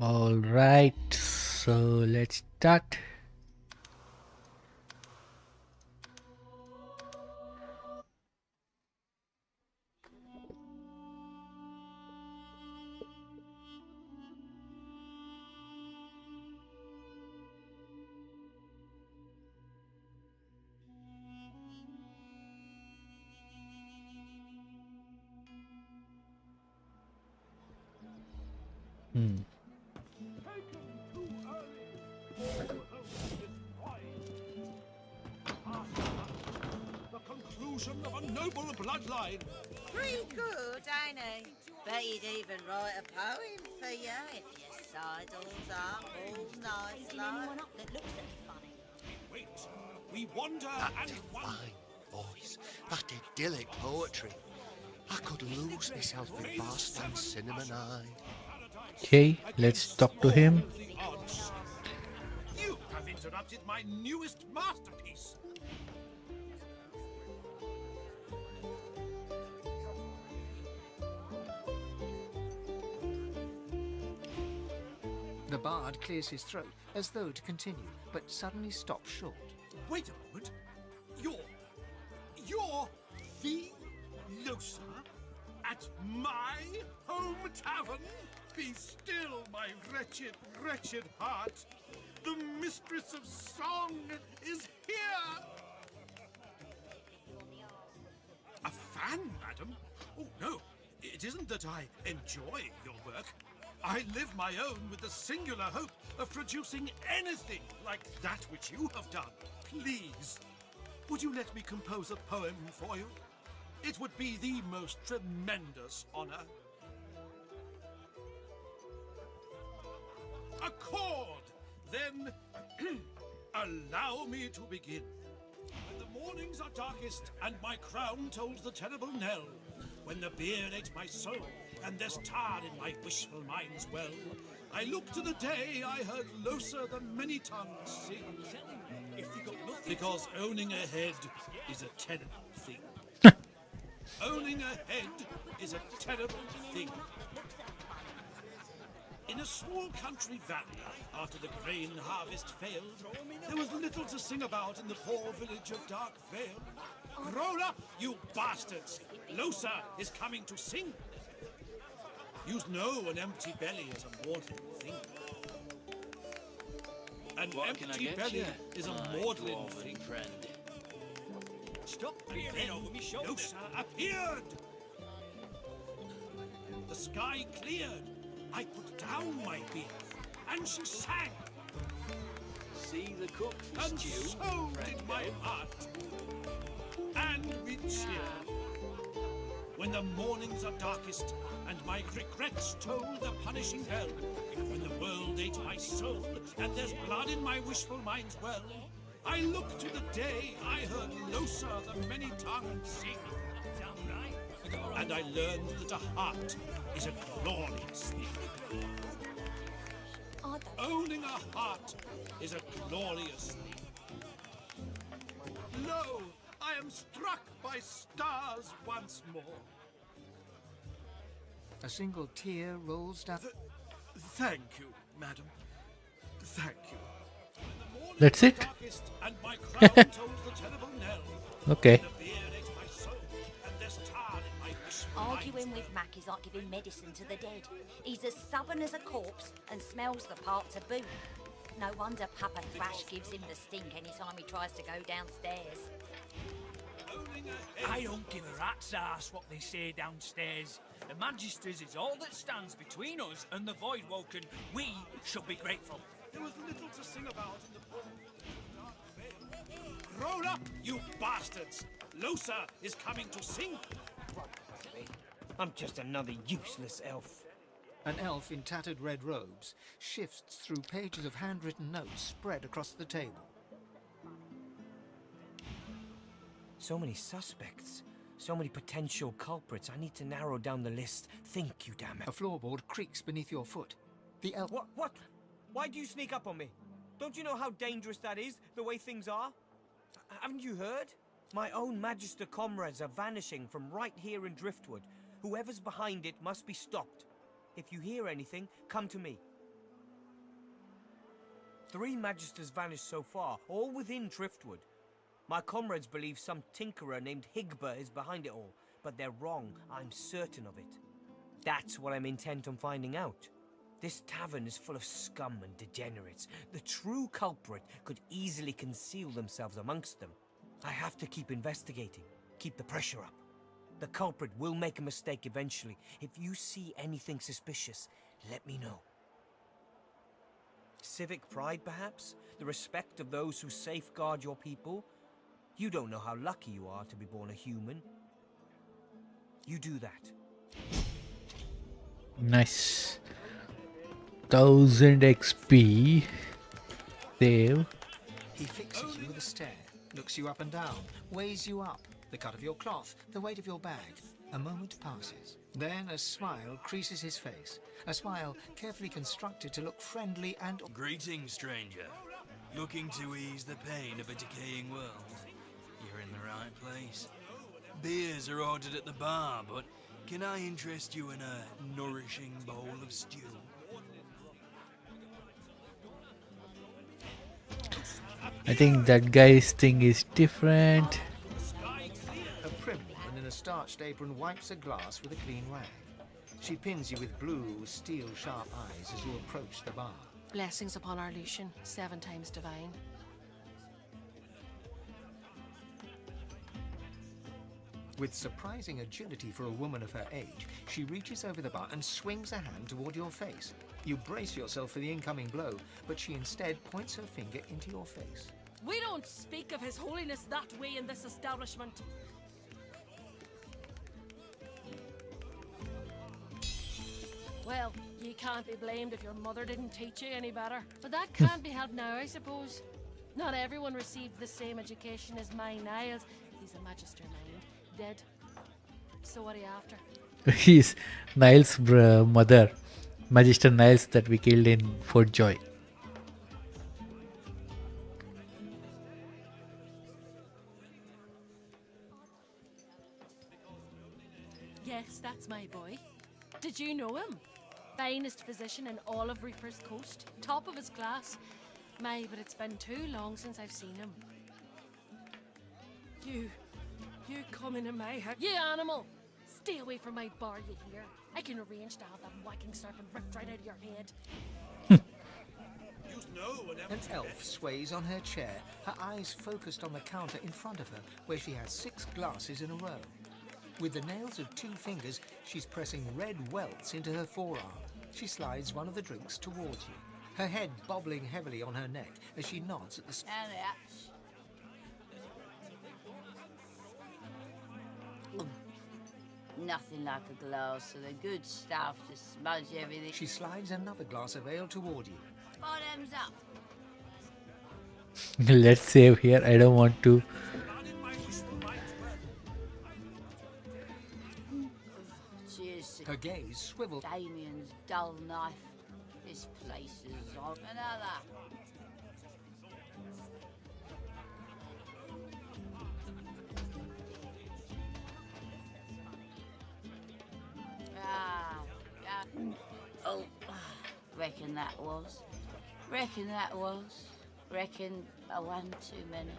All right, so let's start. Hmm. The conclusion of a noble bloodline. Pretty good, ain't he? Bet he'd even write a poem for you if you sidled up all nice like. That looks at me funny. Wait, we wander That and wander. divine voice, that idyllic poetry. I could lose myself in Barstan's cinnamon eye. Okay, let's talk to him. You have interrupted my newest masterpiece. The bard clears his throat as though to continue, but suddenly stops short. Wait a moment. You're the Lohse at my home tavern? Be still, my wretched, wretched heart. The mistress of song is here. A fan, madam? Oh, no. It isn't that I enjoy your work. I live my own with the singular hope of producing anything like that which you have done. Please, would you let me compose a poem for you? It would be the most tremendous honor. Accord! Then, allow me to begin. When the mornings are darkest and my crown tolls the terrible knell, when the beard ate my soul and there's tar in my wishful mind's well, I look to the day I heard Lohse the many-tongued sing. Because owning a head is a terrible thing. Owning a head is a terrible thing. In a small country valley, after the grain harvest failed, there was little to sing about in the poor village of Dark Vale. Roll up, you bastards! Lohse is coming to sing. You know an empty belly is a maudlin thing. An empty belly is a maudlin thing. Friend. Stop peering over me shoulder. Lohse appeared. The sky cleared. I put down my beer, and she sang. See the cook for And stew, so friend. did my heart. And we cheered. When the mornings are darkest, and my regrets toll the punishing bell, when the world ate my soul, and there's blood in my wishful mind's well, I look to the day I heard Lohse the many-tongued sing. And I learned that a heart is a glorious thing. Owning a heart is a glorious thing. Lo, I am struck by stars once more. A single tear rolls down. Thank you, madam. Thank you. That's it? And my crown tolls the terrible knell. Okay. The beard ate my soul, and there's tar in my wishful Arguing mind. with Mac is like giving medicine to the dead. He's as stubborn as a corpse and smells the part to boot. No wonder Papa Thrash gives him the stink any time he tries to go downstairs. I don't give a rat's ass what they say downstairs. The Magisters is all that stands between us and the Voidwoken. We should be grateful. There was little to sing about in the poor. Roll up, you bastards! Lohse is coming to sing. I'm just another useless elf. An elf in tattered red robes shifts through pages of handwritten notes spread across the table. So many suspects. So many potential culprits. I need to narrow down the list. Think, you damn it. A floorboard creaks beneath your foot. The elf... What? Why do you sneak up on me? Don't you know how dangerous that is, the way things are? Haven't you heard? My own Magister comrades are vanishing from right here in Driftwood. Whoever's behind it must be stopped. If you hear anything, come to me. 3 Magisters vanished so far, all within Driftwood. My comrades believe some tinkerer named Higba is behind it all, but they're wrong, I'm certain of it. That's what I'm intent on finding out. This tavern is full of scum and degenerates. The true culprit could easily conceal themselves amongst them. I have to keep investigating, keep the pressure up. The culprit will make a mistake eventually. If you see anything suspicious, let me know. Civic pride, perhaps? The respect of those who safeguard your people? You don't know how lucky you are to be born a human. You do that. Nice. 1000 XP. Save. He fixes you with a stare, looks you up and down, weighs you up, the cut of your cloth, the weight of your bag. A moment passes. Then a smile creases his face. A smile carefully constructed to look friendly and... Greetings, stranger. Looking to ease the pain of a decaying world? You're in the right place. Beers are ordered at the bar, but can I interest you in a nourishing bowl of stew? I think that guy's thing is different. A prim woman in a starched apron wipes a glass with a clean rag. She pins you with blue, steel-sharp eyes as you approach the bar. Blessings upon our Lucian, 7 times divine. With surprising agility for a woman of her age, she reaches over the bar and swings a hand toward your face. You brace yourself for the incoming blow, but she instead points her finger into your face. We don't speak of His Holiness that way in this establishment. Well, you can't be blamed if your mother didn't teach you any better. But that can't be helped now, I suppose. Not everyone received the same education as my Niles. He's a magister mind, dead. So what are you after? He's Niles' mother, Magister Niles, that we killed in Fort Joy. Yes, that's my boy. Did you know him? Finest physician in all of Reaper's Coast. Top of his class. My, but it's been too long since I've seen him. You come into my house. You animal! Stay away from my bar, you hear? I can arrange to have that whacking serpent ripped right out of your head. An elf sways on her chair, her eyes focused on the counter in front of her, where she has 6 glasses in a row. With the nails of 2 fingers, she's pressing red welts into her forearm. She slides one of the drinks towards you, her head bobbling heavily on her neck as she nods at the... Nothing like a glass of the good stuff to smudge everything. She slides another glass of ale toward you. Bottoms up. Let's save here. I don't want to. Cheers. Her gaze swivels. Damien's dull knife. This place is on another. Oh, reckon that was. Reckon a one too many.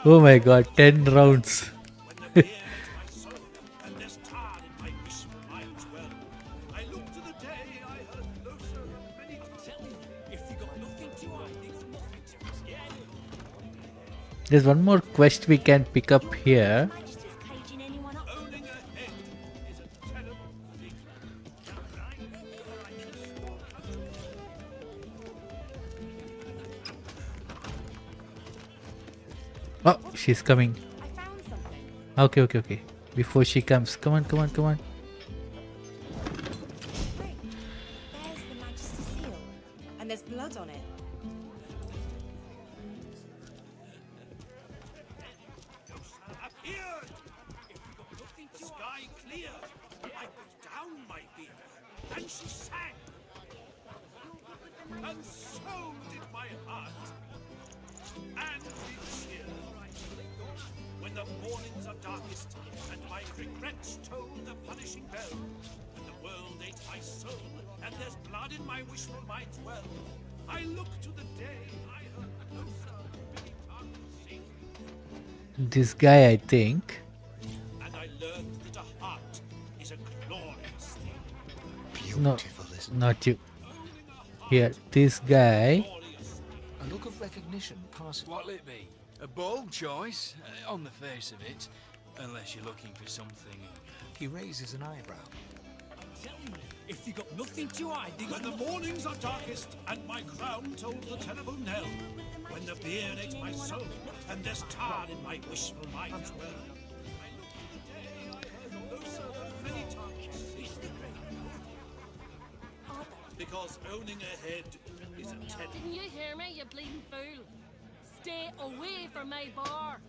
Oh my god, 10 rounds. There's one more quest we can pick up here. Oh, she's coming. Okay. Before she comes. Come on. Wait, there's the Magister seal. And there's blood on it. Appeared! Sky clear! I put down my beer, and she sang. And so did my heart. And we cheered. When the mornings are darkest, and my regrets toll the punishing bell, when the world ate my soul, and there's blood in my wishful mind well. I look to the day I heard closer many tongues sing, This guy, I think. and I learned that a heart is a glorious thing. No, Beautiful, isn't it? not you. Here, this guy. A look of recognition passes. What'll it be? A bold choice, on the face of it, unless you're looking for something. He raises an eyebrow. Tell me, if they got nothing to hide, they When got the mornings are darkest and my crown tolls the terrible knell, when the beard ate my soul and there's tar in my wishful mind well, I look to the day I heard Lohse many tongues sing. Because owning a head is a tenant. Didn't you hear me, you bleeding fool? Stay away from my bar.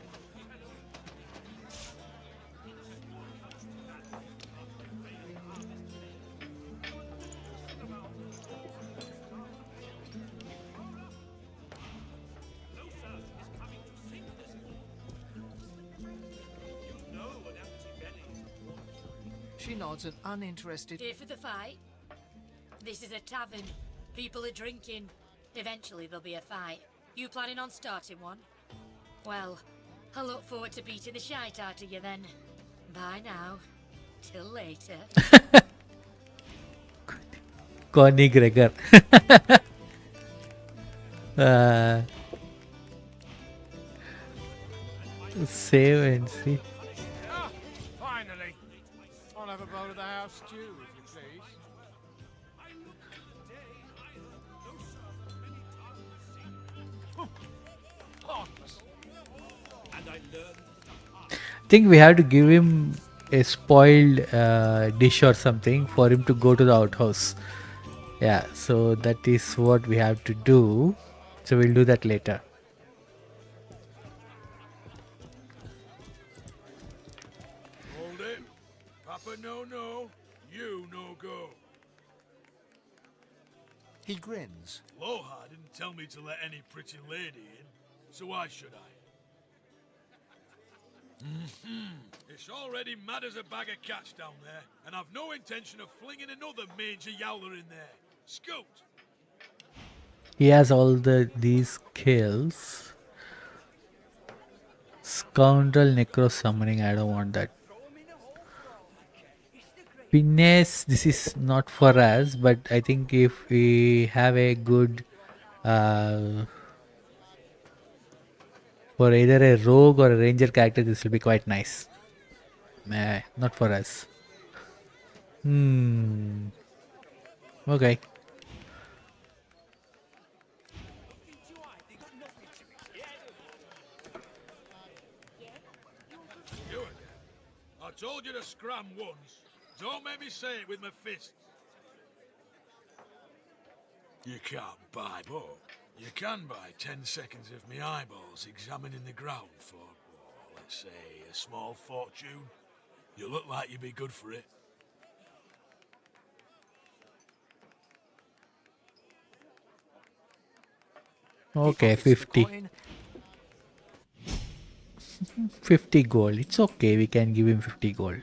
She nods an uninterested. Here for the fight? This is a tavern. People are drinking. Eventually there'll be a fight. You planning on starting one? Well, I look forward to beating the shite out of you then. Bye now. Till later. Connie Gregor. Save and see. Ah, finally. I'll have a bowl of the house stew, if you please. And I learned I think we have to give him a spoiled dish or something for him to go to the outhouse. Yeah, so that is what we have to do. So we'll do that later. Hold it. Papa no, you no go. He grins. Loha didn't tell me to let any pretty lady in, so why should I? It's already mad as a bag of cats down there, and I've no intention of flinging another mangy yowler in there. Scoot! He has all these kills. Scoundrel necro summoning, I don't want that. Finesse, this is not for us, but I think if we have a good for either a rogue or a ranger character, this will be quite nice. Not for us. Okay. You again? I told you to scram once. Don't make me say it with my fists. You can't buy, but you can buy 10 seconds of me eyeballs examining the ground for, let's say, a small fortune. You look like you'd be good for it. Okay, 50. 50 gold. It's okay, we can give him 50 gold.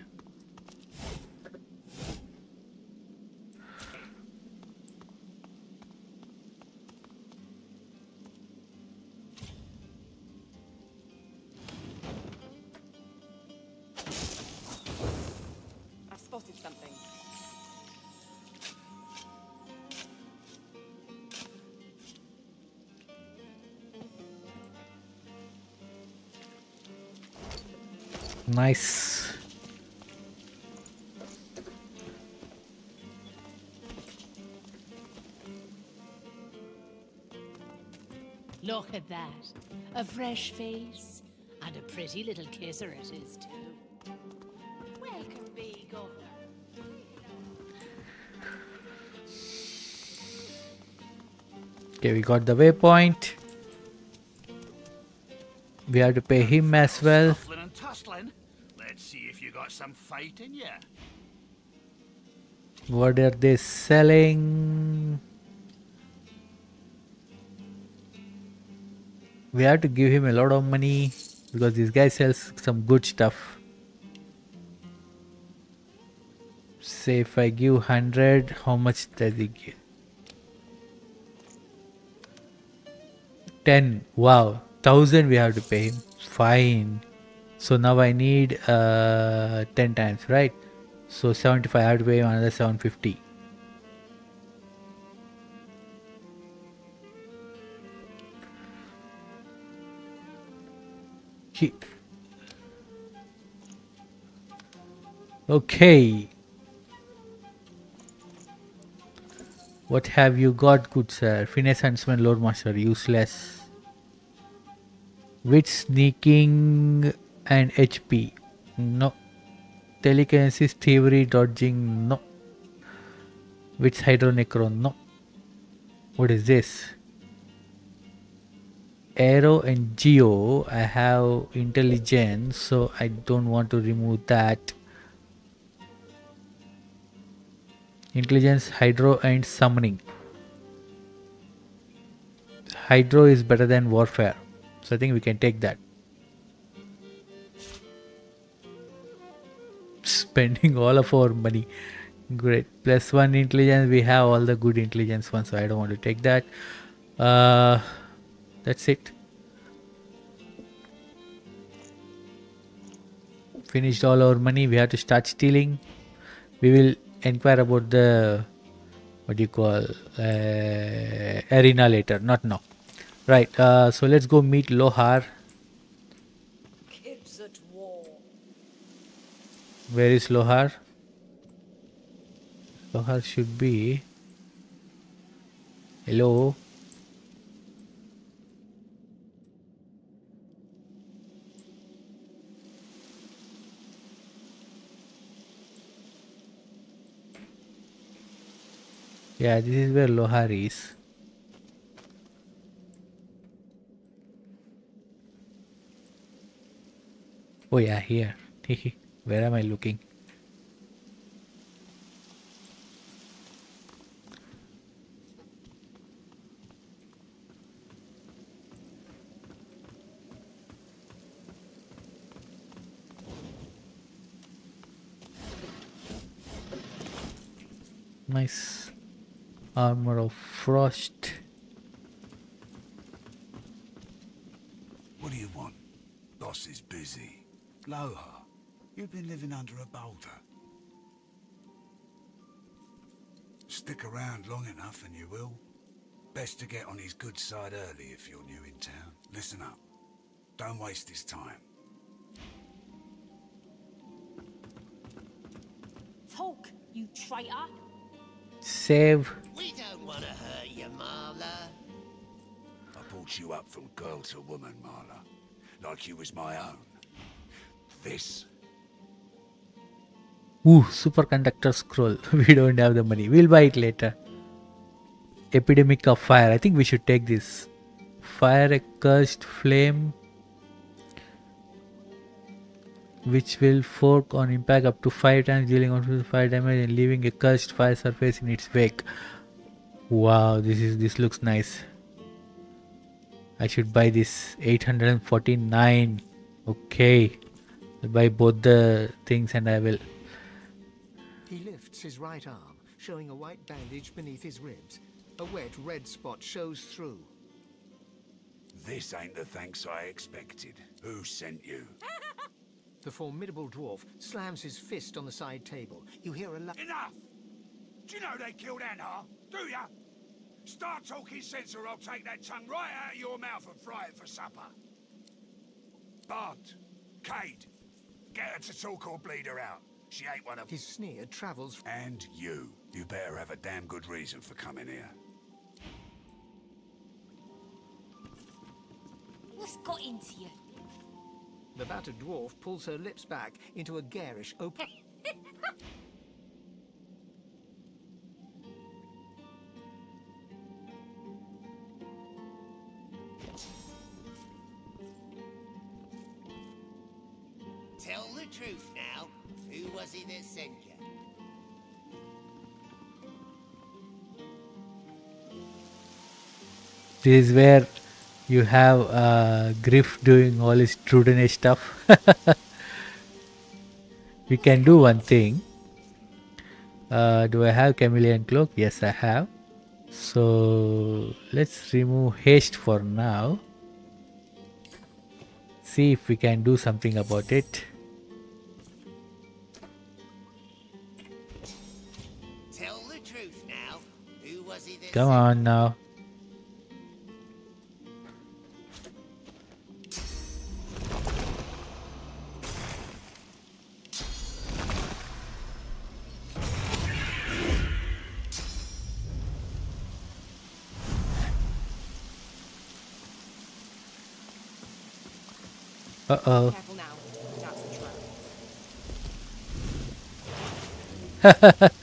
I've spotted something. Nice. Look at that. A fresh face. And a pretty little kisser it is, too. Welcome, be governor. Okay, we got the waypoint. We have to pay him as well. Scuffling and tussling. Let's see if you got some fight in you. What are they selling? We have to give him a lot of money because this guy sells some good stuff. Say if I give 100, how much does it give? 10. Wow. 1000 we have to pay him. Fine. So now I need 10 times, right? So 75, I have to pay him another 750. Okay. What have you got, good sir? Finesse Huntsman, Lord Master, useless. Wit, sneaking, and HP. No. Telekinesis, thievery, dodging. No. Wit's Hydronecron. No. What is this? Arrow and Geo. I have intelligence, so I don't want to remove that. Intelligence, Hydro, and summoning. Hydro is better than warfare, so I think we can take that. Spending all of our money. Great. +1 intelligence. We have all the good intelligence ones, so I don't want to take that. That's it. Finished all our money. We have to start stealing. We will inquire about the what do you call arena later, not now. Right. So let's go meet Lohar. Kids at war. Where is Lohar? Lohar should be. Hello. Yeah, this is where Lohar is. Oh yeah, here. Where am I looking? Nice. Armor of Frost. What do you want? Boss is busy. Lohar, you've been living under a boulder. Stick around long enough and you will. Best to get on his good side early if you're new in town. Listen up. Don't waste his time. Talk, you traitor. Save. We don't want to hurt you, Marla. I brought you up from girl to woman, Marla. Like you was my own. This. Ooh, superconductor scroll. We don't have the money. We'll buy it later. Epidemic of fire. I think we should take this. Fire a cursed flame, which will fork on impact up to 5 times, dealing on 5 damage and leaving a cursed fire surface in its wake. Wow, this looks nice. I should buy this. 849. Okay, I'll buy both the things and I will. He lifts his right arm, showing a white bandage beneath his ribs. A wet red spot shows through. This ain't the thanks I expected. Who sent you? The formidable dwarf slams his fist on the side table. You hear a Enough! Do you know they killed Anna? Do ya? Start talking sense or I'll take that tongue right out of your mouth and fry it for supper. Bart, Cade, get her to talk or bleed her out. She ain't one of... His sneer travels... And you better have a damn good reason for coming here. What's got into you? The battered dwarf pulls her lips back into a garish open... Tell the truth now. Who was it that sent you? This is where you have Griff doing all his Trudenish stuff. We can do one thing. Do I have chameleon cloak? Yes, I have. So let's remove haste for now. See if we can do something about it. Tell the truth now. Who was it that Come on now. Uh-oh. Careful now. That's the trap.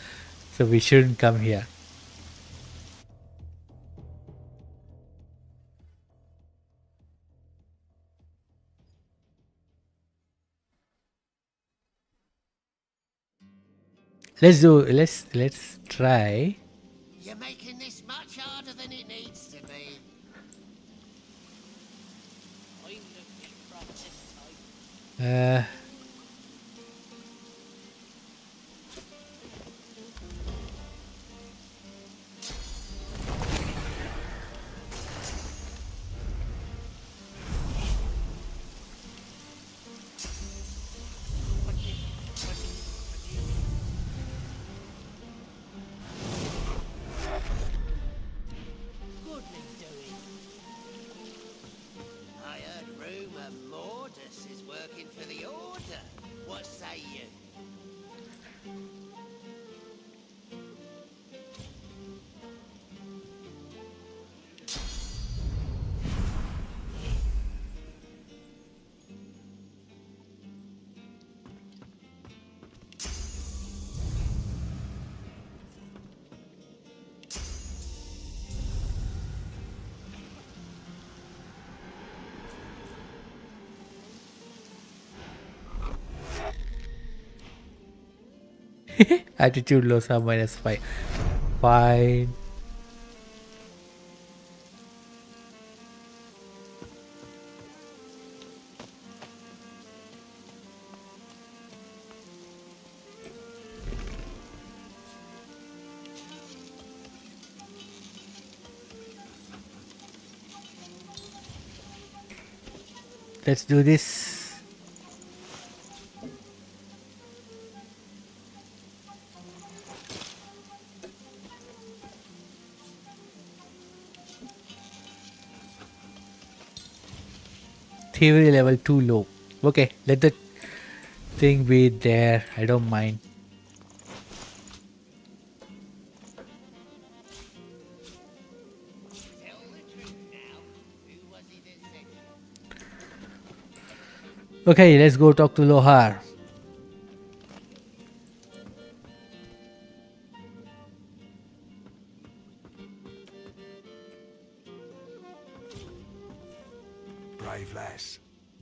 So we shouldn't come here. Let's try. You're making this much harder than it needs to be. Uh I heard rumour Mordus is working for the Order. What say you? attitude Lohse -5. Fine. Let's do this. Theory level too low. Okay, let the thing be there. I don't mind. Okay, let's go talk to Lohar. Brave lass.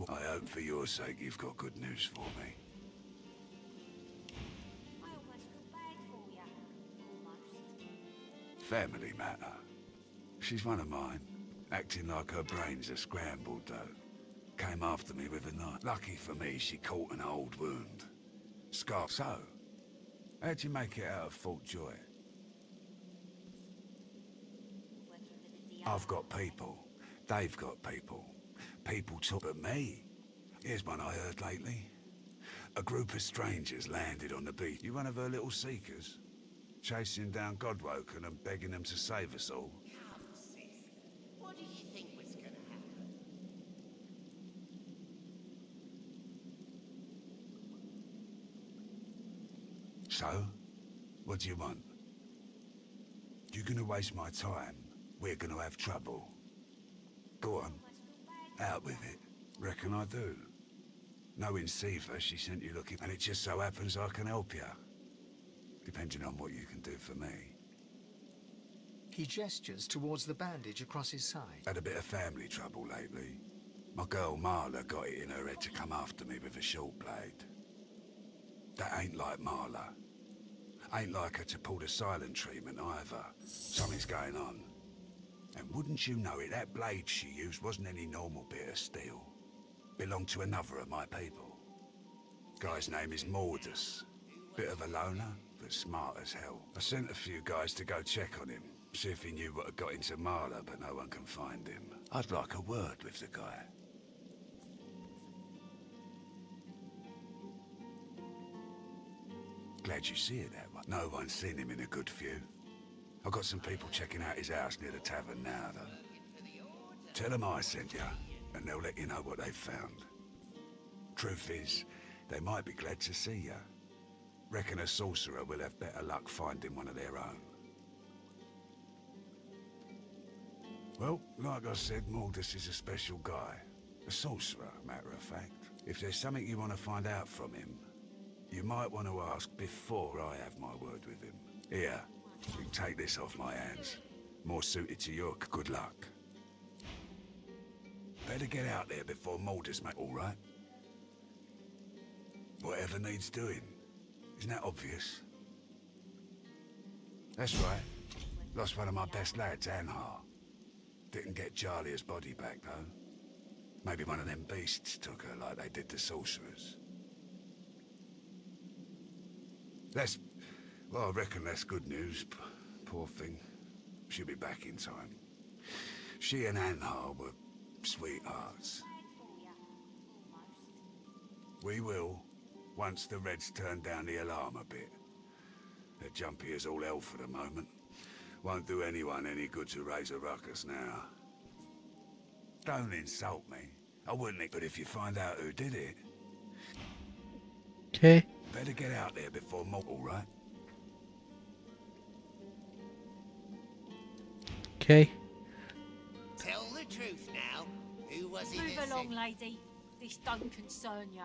I hope for your sake you've got good news for me. Family matter. She's one of mine. Acting like her brains are scrambled, though. Came after me with a knife. Lucky for me, she caught an old wound. Scar. So, how'd you make it out of Fort Joy? I've got people. They've got people. People talk at me. Here's one I heard lately. A group of strangers landed on the beach. You one of her little seekers? Chasing down Godwoken and begging them to save us all. Come, sister. What do you think was gonna happen? So? What do you want? You're gonna waste my time. We're gonna have trouble. Go on. Out with it. Reckon I do. Knowing Siva, she sent you looking, and it just so happens I can help you. Depending on what you can do for me. He gestures towards the bandage across his side. Had a bit of family trouble lately. My girl Marla got it in her head to come after me with a short blade. That ain't like Marla. Ain't like her to pull the silent treatment either. Something's going on. And wouldn't you know it, that blade she used wasn't any normal bit of steel. Belonged to another of my people. Guy's name is Mordus. Bit of a loner, but smart as hell. I sent a few guys to go check on him, see if he knew what had got into Marla, but no one can find him. I'd like a word with the guy. Glad you see it that way. No one's seen him in a good few. I've got some people checking out his house near the tavern now, though. Tell them I sent you, and they'll let you know what they've found. Truth is, they might be glad to see you. Reckon a sorcerer will have better luck finding one of their own. Well, like I said, Mordus is a special guy. A sorcerer, matter of fact. If there's something you want to find out from him, you might want to ask before I have my word with him. Here, you can take this off my hands. More suited to your good luck. Better get out there before Mordus, mate, all right? Whatever needs doing. Isn't that obvious? That's right. Lost one of my best lads, Anhar. Didn't get Jalia's body back, though. Maybe one of them beasts took her like they did the sorcerers. Well, I reckon that's good news. Poor thing. She'll be back in time. She and Anhar were sweethearts. We will, once the Reds turn down the alarm a bit. They're jumpy as all hell for the moment. Won't do anyone any good to raise a ruckus now. Don't insult me. I wouldn't, but if you find out who did it... Okay. Better get out there before all right? Okay. Tell the truth now. Who was it? Move along, lady. This don't concern ya.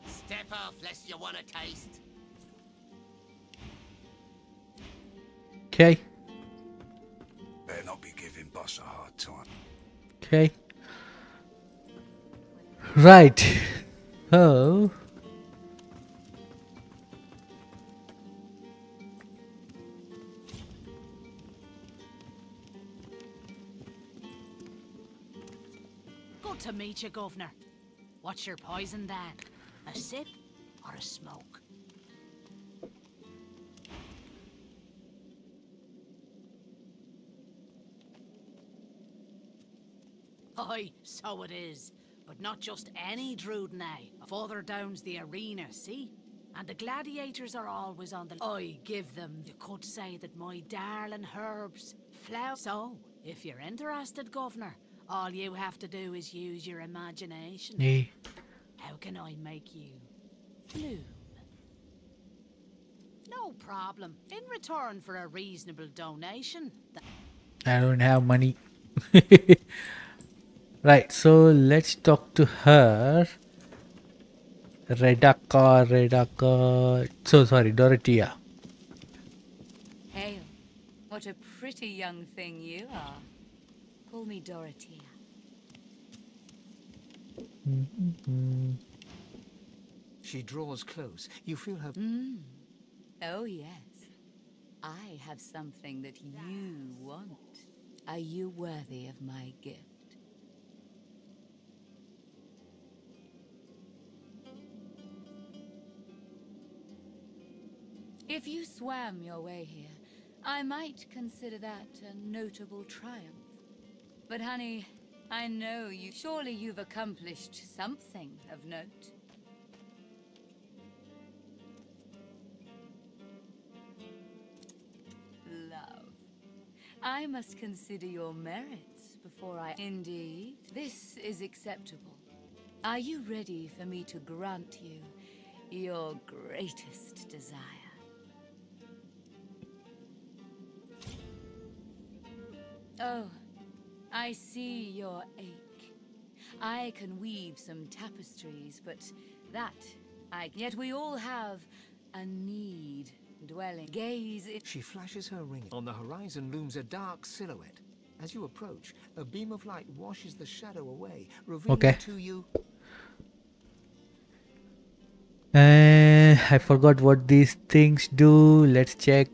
Step off, lest you want a taste. Okay. Better not be giving boss a hard time. Okay. Right. Oh. Good to meet you, Governor. What's your poison then? A sip or a smoke? Aye, so it is. But not just any druid now. Further down's the arena, see? And the gladiators are always on the... I give them. You could say that my darling herbs flower. So, if you're interested, Governor, all you have to do is use your imagination. Yeah. How can I make you bloom? No problem. In return for a reasonable donation. I don't have money. Right, so let's talk to her. Redaka. So sorry, Dorothea. Hail. What a pretty young thing you are. Call me Dorothea. She draws close. You feel her... Oh, yes. I have something that you want. Are you worthy of my gift? If you swam your way here, I might consider that a notable triumph. But honey, I know you. Surely you've accomplished something of note. Love. I must consider your merits before I... Indeed. This is acceptable. Are you ready for me to grant you your greatest desire? Oh, I see your ache. I can weave some tapestries, but that Yet we all have a need dwelling. Gaze it. She flashes her ring. On the horizon looms a dark silhouette. As you approach, a beam of light washes the shadow away, revealing to you... I forgot what these things do. Let's check.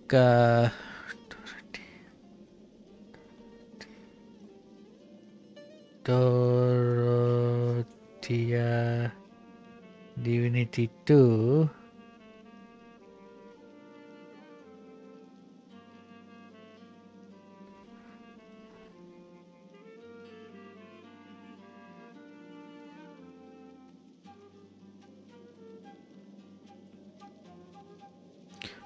Dorothea Divinity 2.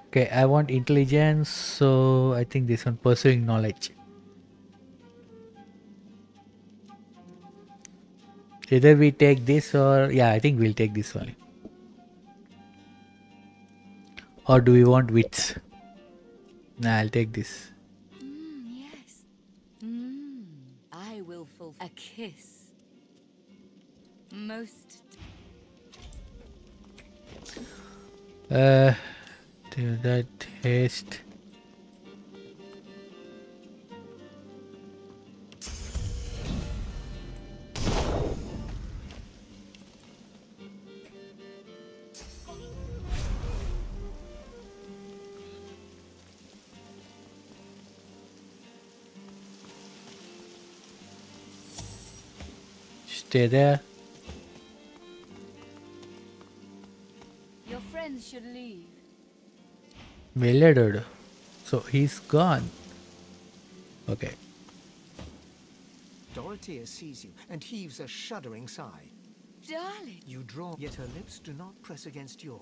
Okay, I want intelligence, so I think this one pursuing knowledge. Either we take this or yeah, I think we'll take this one. Or do we want wits? Nah, I'll take this. Yes. I will fulfill a kiss. Most. Do that haste. Stay there. Your friends should leave. Meloded. So he's gone. Okay. Dorothea sees you and heaves a shuddering sigh. Darling. You draw, yet her lips do not press against your.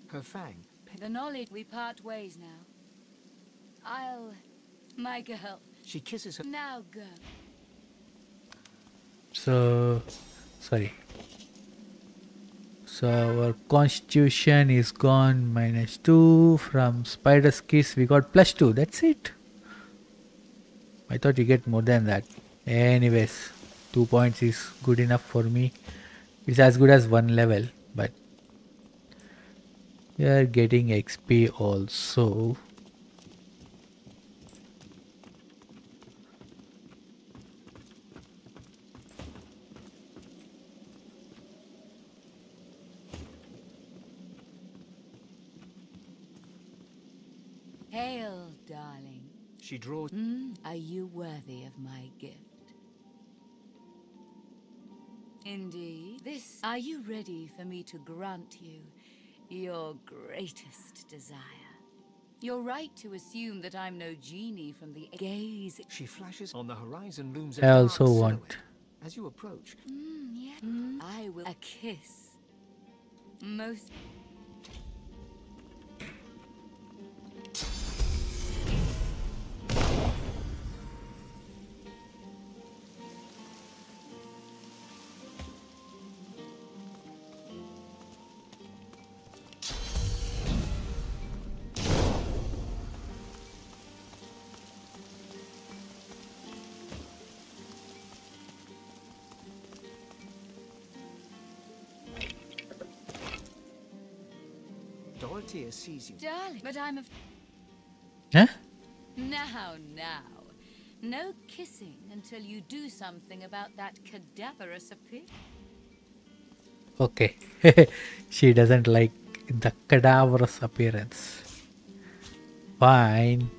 Her fang. The knowledge we part ways now. My girl. She kisses her. Now go. So, sorry. So our constitution is gone -2. From spider's kiss we got +2. That's it. I thought you get more than that. Anyways, 2 points is good enough for me. It's as good as 1 level, but we are getting XP also. Hail, darling. She draws. Are you worthy of my gift? Indeed. Are you ready for me to grant you your greatest desire? You're right to assume that I'm no genie from the gaze. She flashes on the horizon looms. I also want. As you approach. I will. A kiss. Most. Dorothea sees you. Darling, but I'm Huh? Now. No kissing until you do something about that cadaverous appearance. Okay. She doesn't like the cadaverous appearance. Fine.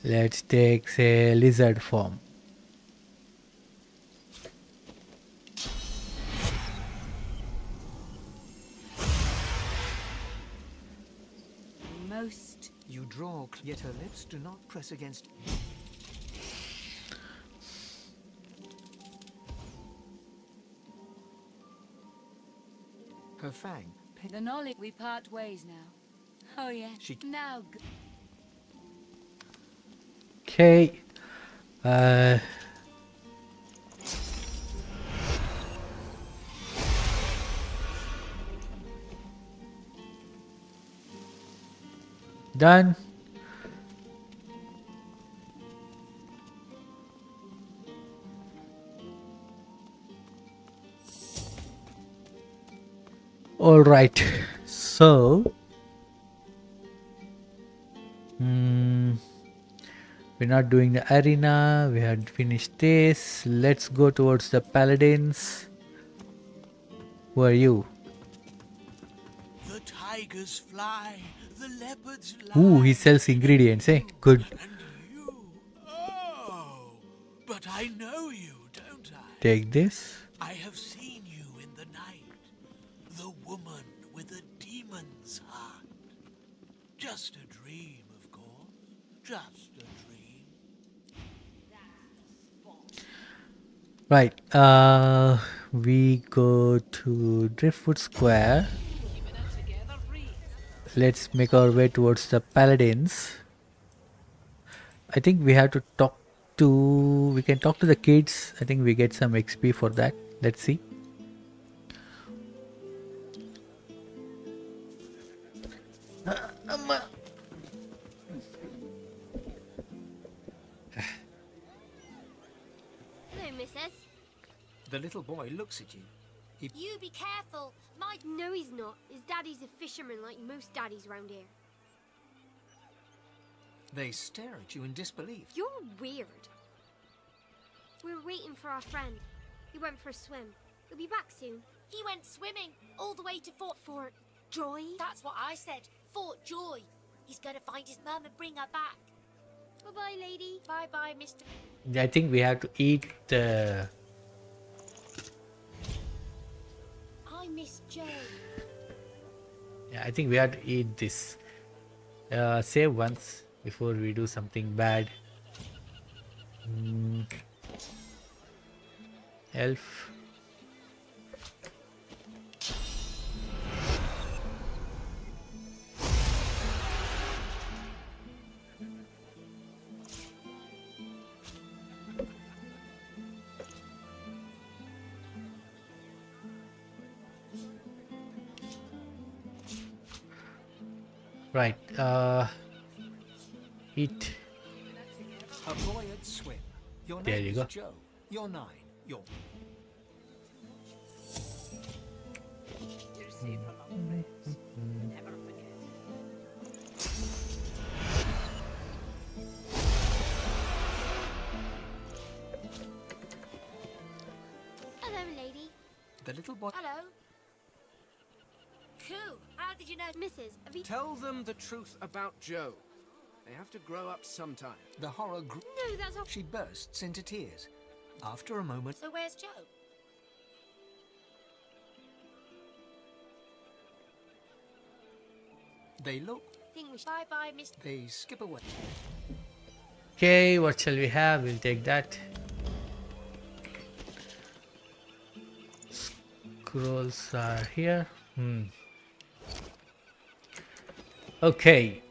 Let's take, say, lizard form. Most. You draw, yet her lips do not press against. Her fang. The knowledge we part ways now. Oh yeah. Now. Okay. Done. All right. So, we're not doing the arena. We had finished this. Let's go towards the paladins. Who are you? The tigers fly, the leopards lie. Ooh, he sells ingredients, eh? Good. Oh, but I know you, don't I? Take this. I have seen you in the night. The woman with the demon's heart. Just a dream, of course. Just a dream. Right. We go to Driftwood Square. Let's make our way towards the Paladins. I think we have to talk to... We can talk to the kids. I think we get some XP for that. Let's see. Hello, missus. The little boy looks at you. You be careful. No, he's not. His daddy's a fisherman like most daddies round here. They stare at you in disbelief. You're weird. We're waiting for our friend. He went for a swim. He'll be back soon. He went swimming all the way to Fort Joy? That's what I said. Fort Joy. He's gonna find his mum and bring her back. Bye-bye, lady. Bye-bye, Mr. I think we have to eat the... I miss Joe. Yeah, I think we have to eat this. Save once before we do something bad. Elf. Right. Eat. A boy at swim. Your There name you is go. Joe. You're 9. You're... Hello, lady. The little boy... Hello. Cool. How did you know? Mrs. Have you... Tell them the truth about Joe. They have to grow up sometime. The horror grew... No, that's all... She bursts into tears. After a moment... So where's Joe? They look... Bye-bye, Mr. They skip away. Okay, what shall we have? We'll take that. Scrolls are here. Okay.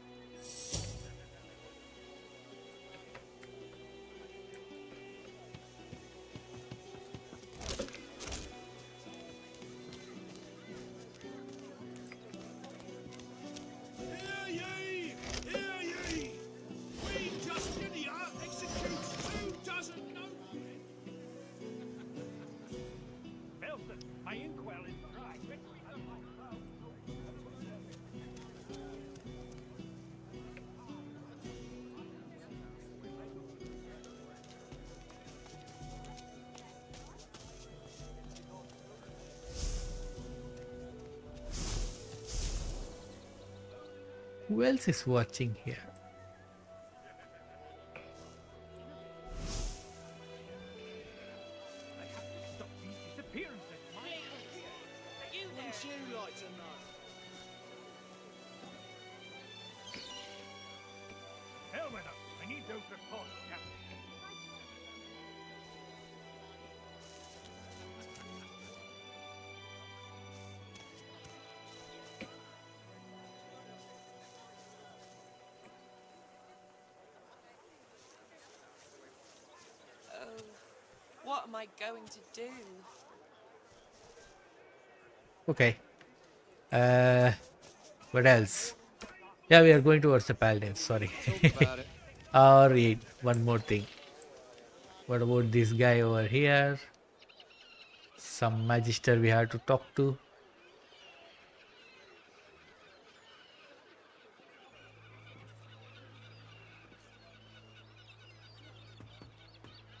Hear ye! Hear ye! Queen Justinia executes 2 dozen noblemen. Nelson, my inkwell is dry. Who else is watching here? Wouldn't you like to know? Hell with them. I need those reports, Captain. Oh, what am I going to do? Okay. What else? Yeah, we are going towards the Paladins. Sorry. Or wait, one more thing. What about this guy over here? Some magister we have to talk to.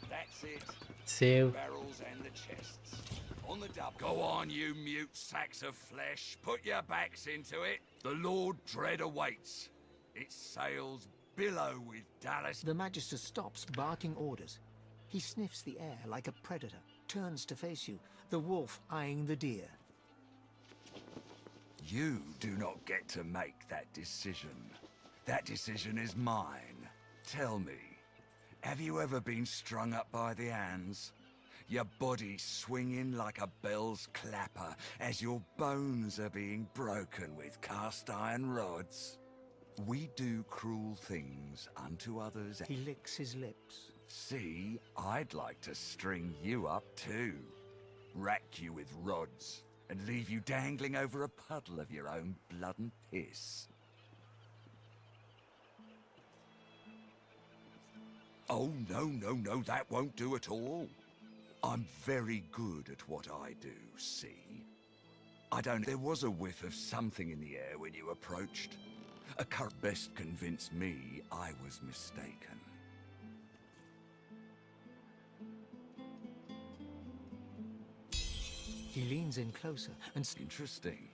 That's it. Save. Barrels and the chests. On the double. Go on, you mute sacks of flesh. Put your backs into it. The Lord Dread awaits. Its sails billow with Dallas. The Magister stops, barking orders. He sniffs the air like a predator, turns to face you, the wolf eyeing the deer. You do not get to make that decision. That decision is mine. Tell me, have you ever been strung up by the hands? Your body swinging like a bell's clapper as your bones are being broken with cast iron rods? We do cruel things unto others. He licks his lips. See, I'd like to string you up too. Rack you with rods and leave you dangling over a puddle of your own blood and piss. Oh, no, that won't do at all. I'm very good at what I do, see? There was a whiff of something in the air when you approached. A current best convinced me I was mistaken. He leans in closer and... Interesting.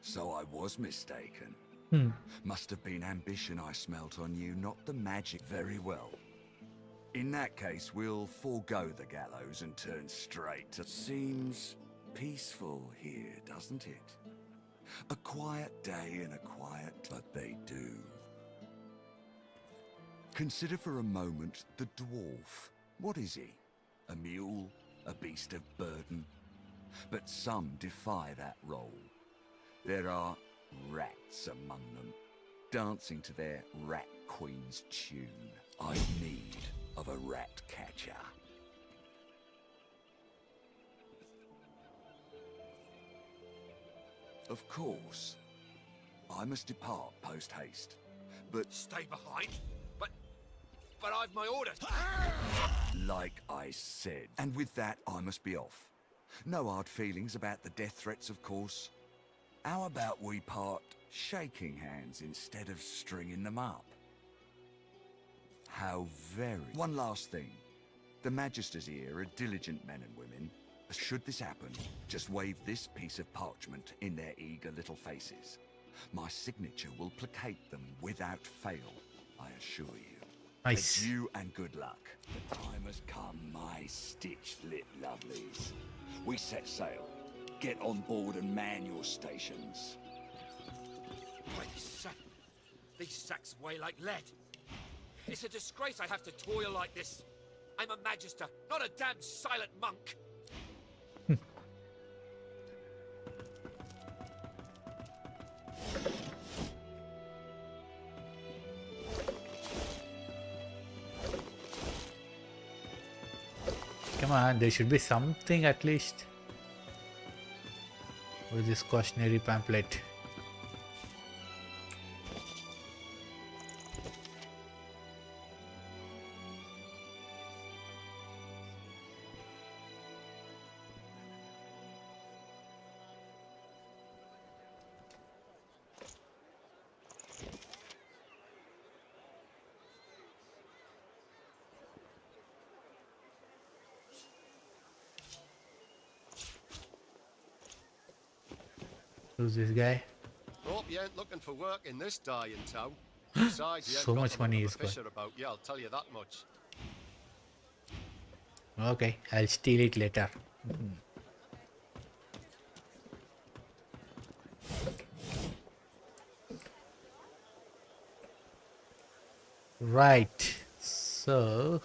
So I was mistaken. Must have been ambition I smelt on you, not the magic. Very well. In that case, we'll forego the gallows and turn straight to... Seems peaceful here, doesn't it? A quiet day and a quiet... But they do. Consider for a moment the dwarf. What is he? A mule? A beast of burden? But some defy that role. There are rats among them, dancing to their rat queen's tune. I need of a rat catcher. Of course, I must depart post-haste, but... Stay behind? But I've my orders. Like I said. And with that, I must be off. No hard feelings about the death threats, of course. How about we part shaking hands instead of stringing them up? How very... One last thing. The Magisters here are diligent men and women. Should this happen, just wave this piece of parchment in their eager little faces. My signature will placate them without fail, I assure you. Nice. Adieu and good luck. The time has come, my stitched-lit lovelies. We set sail. Get on board and man your stations. Why, these sacks weigh like lead. It's a disgrace I have to toil like this. I'm a magister, not a damn silent monk. Come on, there should be something at least. With this cautionary pamphlet. Who's this guy? Hope you ain't looking for work in this dying town. Besides, you ain't So got much another money is fisher about you, I'll tell you that much. Okay, I'll steal it later. Right, so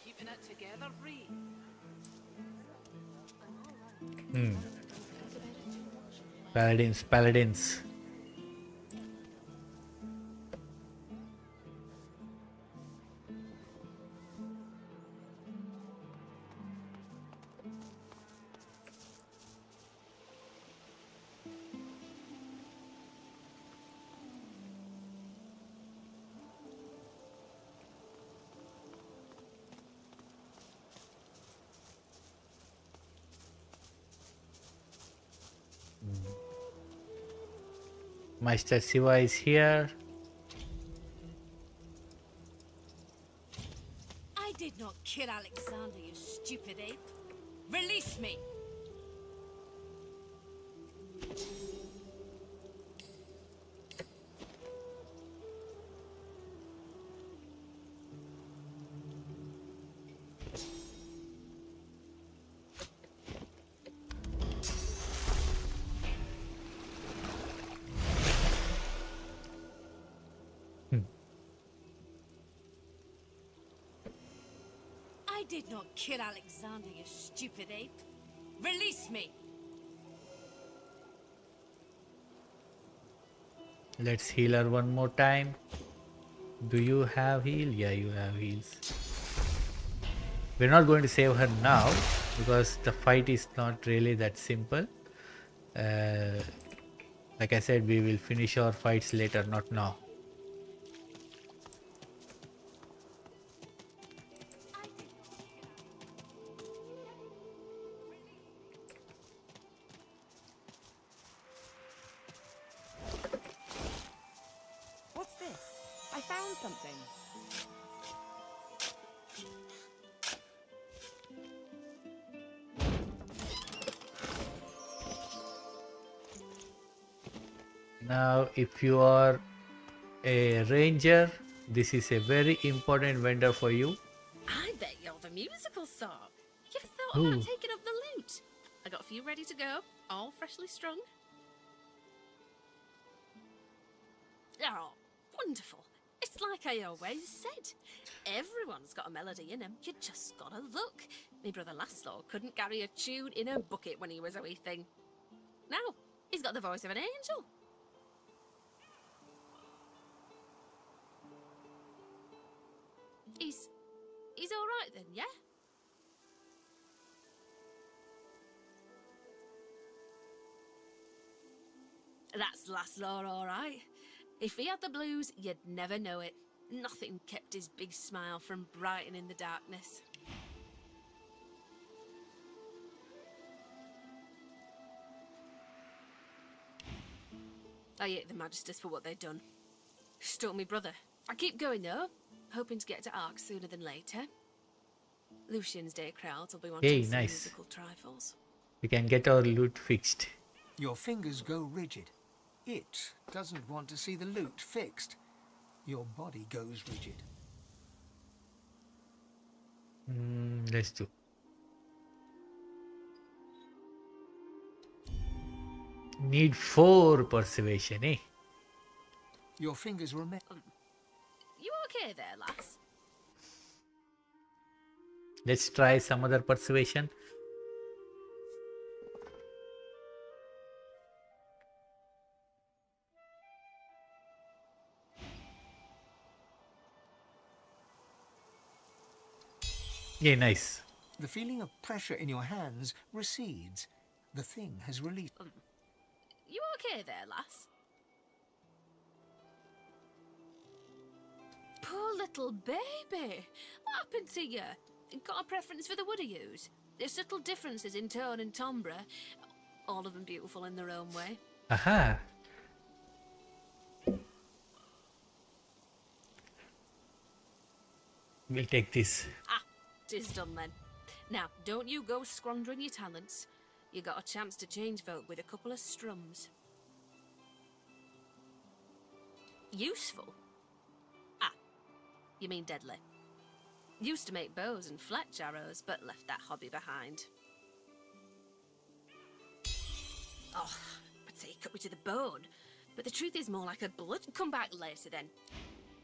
Keeping it together, Bree. Paladins. Master Siva is here. I did not kill Alexander, you stupid ape. Release me! did not kill Alexander, you stupid ape. Release me. Let's heal her one more time. Do you have heal? Yeah, you have heals. We're not going to save her now because the fight is not really that simple. Like I said, we will finish our fights later, not now. What's this? I found something. Now, if you are a ranger, this is a very important vendor for you. I bet you're the musical sort. You've thought Ooh. about taking up the lute. I got a few ready to go, all freshly strung. Oh, wonderful. It's like I always said. Everyone's got a melody in 'em. You just gotta look. My brother Laszlo couldn't carry a tune in a bucket when he was a wee thing. Now, he's got the voice of an angel. He's all right then, yeah? That's Laszlo, all right. If he had the blues, you'd never know it. Nothing kept his big smile from brightening the darkness. I hate the Magisters for what they've done. Stole me brother. I keep going though, hoping to get to Ark sooner than later. Lucian's Day crowds will be wanting Hey, some nice. musical trifles. We can get our loot fixed. Your fingers go rigid. It doesn't want to see the loot fixed. Your body goes rigid. Let's do. Need 4 persuasion, eh? Your fingers remain. You okay there, lass? Let's try some other persuasion. Yeah, nice. The feeling of pressure in your hands recedes. The thing has released. You okay there, lass? Poor little baby. What happened to you? Got a preference for the wood you use? There's subtle differences in tone and timbre. All of them beautiful in their own way. Aha. We'll take this. Ah, 'tis done then. Now, don't you go squandering your talents. You got a chance to change vote with a couple of strums. Useful? Ah, you mean deadly. Used to make bows and fletch arrows, but left that hobby behind. Oh, I'd say you cut me to the bone. But the truth is more like a blood. Come back later then.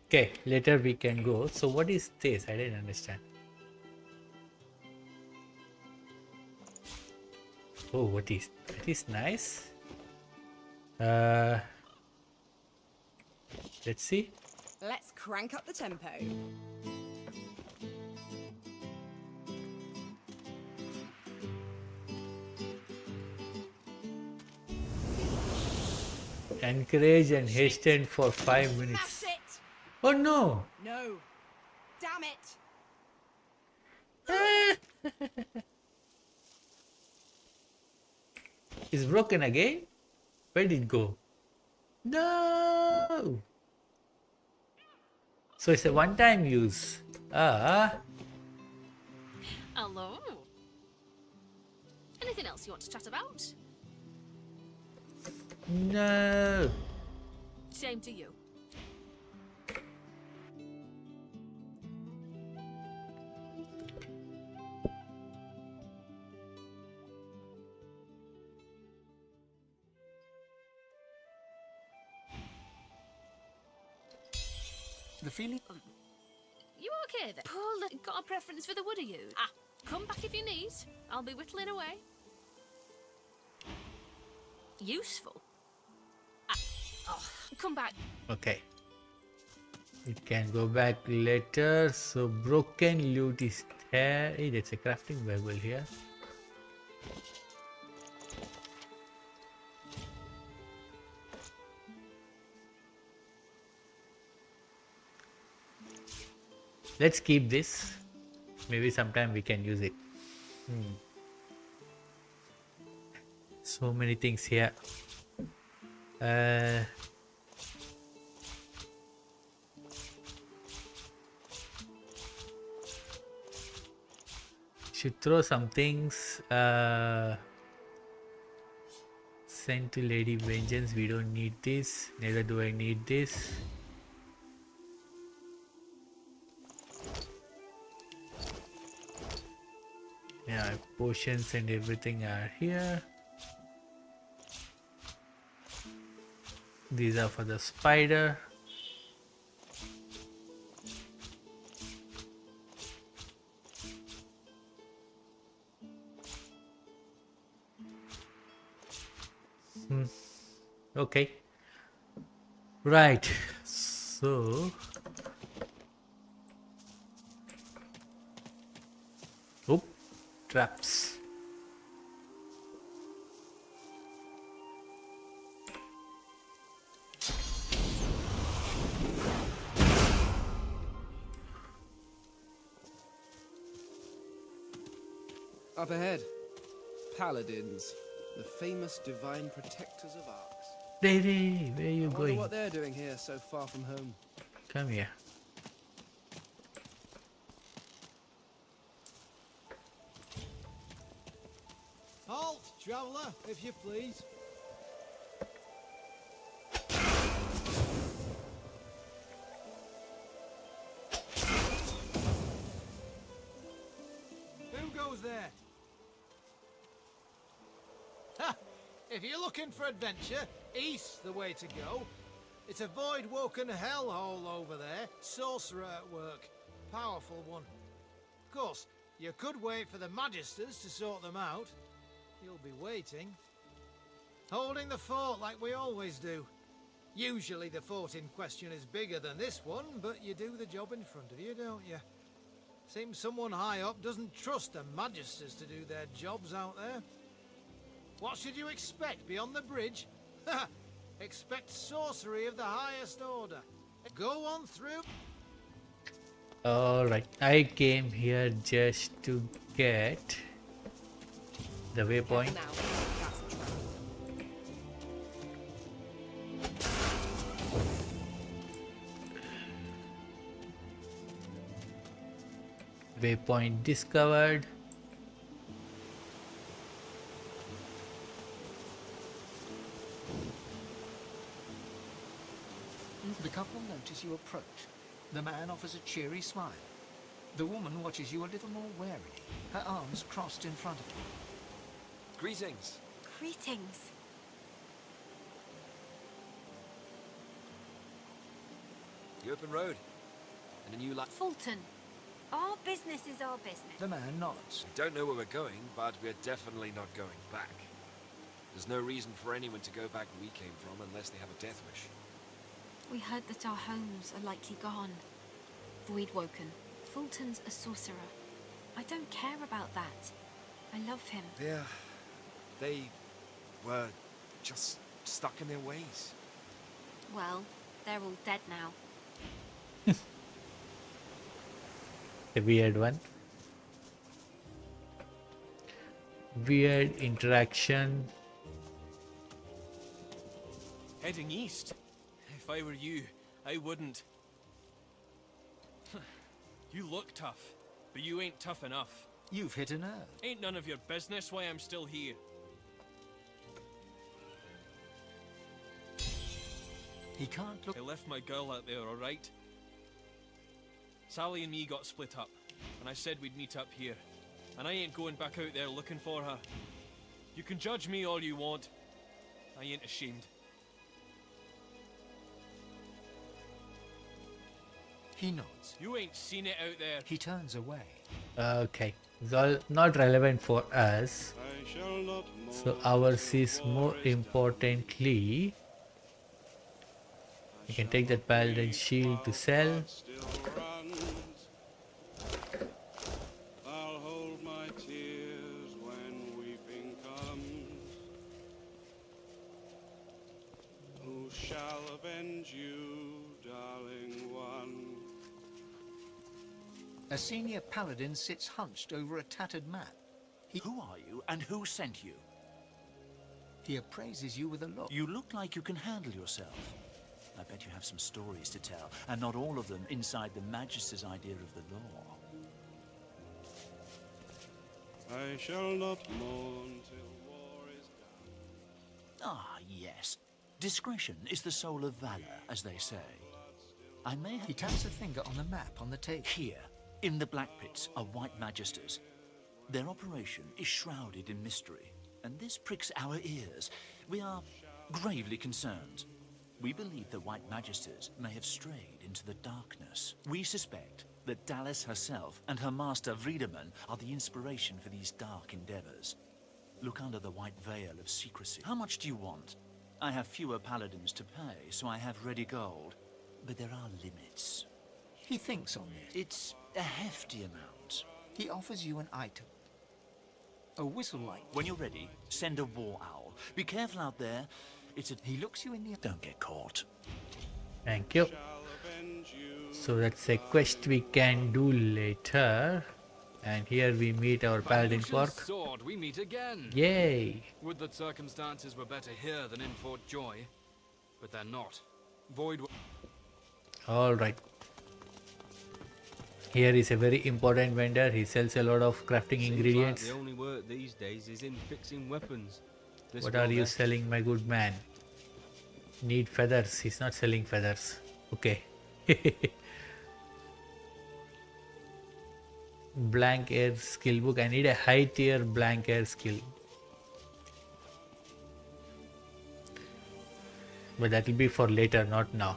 Okay, later we can go. So what is this? I didn't understand. Oh, what is that? Is nice. Let's see. Let's crank up the tempo. Encourage and hasten for 5 minutes. That's it. Oh no! No. Damn it. It's broken again? Where did it go? No! So it's a one-time use. Ah. Hello. Anything else you want to chat about? No. Same to you. The feeling. You here then. Poor little got a preference for the wood of you. Ah, come back if you need. I'll be whittling away. Useful? Ah, oh, come back. Okay. It can go back later. So broken loot is there. Hey, that's a crafting table here. Let's keep this. Maybe sometime we can use it. So many things here. Should throw some things. Send to Lady Vengeance. We don't need this. Neither do I need this. Yeah, potions and everything are here. These are for the spider. Okay. Right. So traps. Up ahead, paladins, the famous divine protectors of arcs. Lady, where are you I wonder going? what they're doing here so far from home. Come here. Halt, traveller, if you please. Who goes there? Ha! If you're looking for adventure, east's the way to go. It's a void-woken hellhole over there. Sorcerer at work. Powerful one. Of course, you could wait for the Magisters to sort them out. You'll be waiting. Holding the fort like we always do. Usually the fort in question is bigger than this one, but you do the job in front of you, don't you? Seems someone high up doesn't trust the Magisters to do their jobs out there. What should you expect beyond the bridge? Expect sorcery of the highest order. Go on through. Alright, I came here just to get the waypoint. Waypoint discovered. The couple notice you approach. The man offers a cheery smile. The woman watches you a little more warily, her arms crossed in front of her. Greetings. Greetings. The open road. And a new life. Fulton, our business is our business. The man nods. We don't know where we're going, but we're definitely not going back. There's no reason for anyone to go back where we came from unless they have a death wish. We heard that our homes are likely gone. Void-woken. Fulton's a sorcerer. I don't care about that. I love him. Yeah, they were just stuck in their ways. Well, they're all dead now. A weird one. Weird interaction. Heading east. If I were you, I wouldn't. You look tough, but you ain't tough enough. You've hit a nerve. Ain't none of your business why I'm still here. He can't look. I left my girl out there, alright? Sally and me got split up, and I said we'd meet up here. And I ain't going back out there looking for her. You can judge me all you want. I ain't ashamed. He nods. You ain't seen it out there. He turns away. Okay, it's all not relevant for us. So ours is more importantly. You can take that paladin shield to sell. I'll hold my tears when weeping comes. Who shall avenge you, darling one? A senior paladin sits hunched over a tattered map. Who are you and who sent you? He appraises you with a look. You look like you can handle yourself. I bet you have some stories to tell, and not all of them inside the Magister's idea of the law. I shall not mourn till war is done. Ah, yes. Discretion is the soul of valor, as they say. I may have... He taps a finger on the map on the table. Here, in the Black Pits, are White Magisters. Their operation is shrouded in mystery, and this pricks our ears. We are gravely concerned. We believe the White Magisters may have strayed into the darkness. We suspect that Dallas herself and her master Vriedemann are the inspiration for these dark endeavors. Look under the white veil of secrecy. How much do you want? I have fewer paladins to pay, so I have ready gold. But there are limits. He thinks on it. It's a hefty amount. He offers you an item. A whistle light. When you're ready, send a war owl. Be careful out there. He looks you in the... Don't get caught. Thank you. So that's a quest we can do later. And here we meet our paladin pork. Sword, we meet again. Yay! Would that circumstances were better here than in Fort Joy, but they're not. Void. All right. Here is a very important vendor. He sells a lot of crafting Seems ingredients. Like the only work these days is in fixing weapons. This What will are you there. selling, my good man? Need feathers. He's not selling feathers. Okay. Blank air skill book. I need a high tier blank air skill. But that will be for later, not now.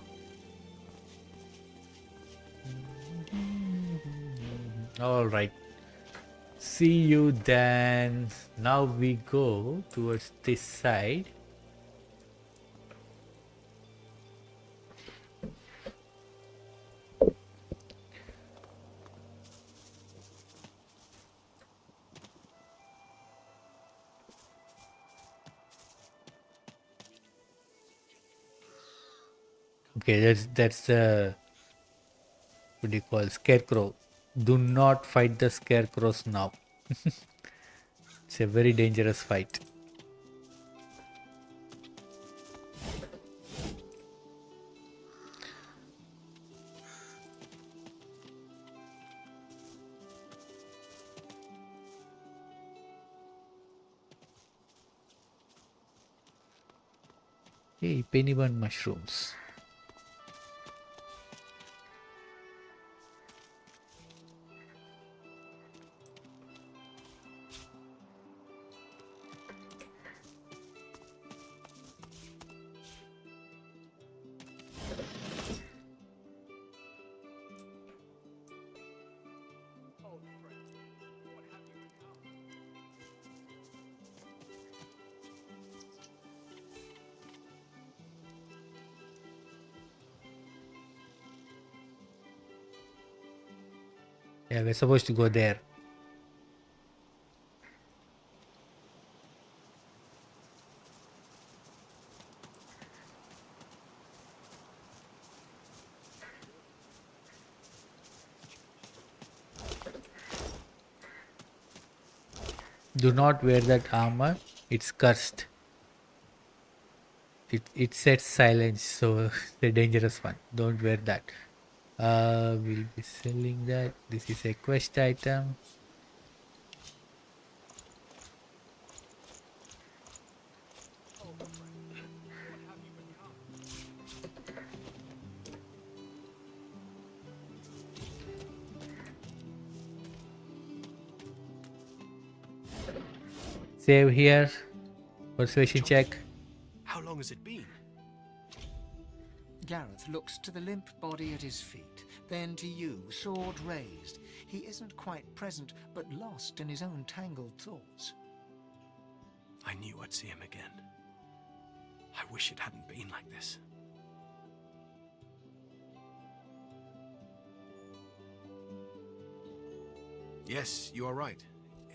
All right. See you then. Now we go towards this side. Okay, that's the, what do you call, scarecrow. Do not fight the scarecrows now. It's a very dangerous fight. Hey, pennyburn mushrooms. Yeah, we're supposed to go there. Do not wear that armor. It's cursed. It sets silence, so it's a dangerous one. Don't wear that. We'll be selling that. This is a quest item. Save here. Persuasion check. How long has it been? Gareth looks to the limp body at his feet, then to you, sword raised. He isn't quite present, but lost in his own tangled thoughts. I knew I'd see him again. I wish it hadn't been like this. Yes, you are right.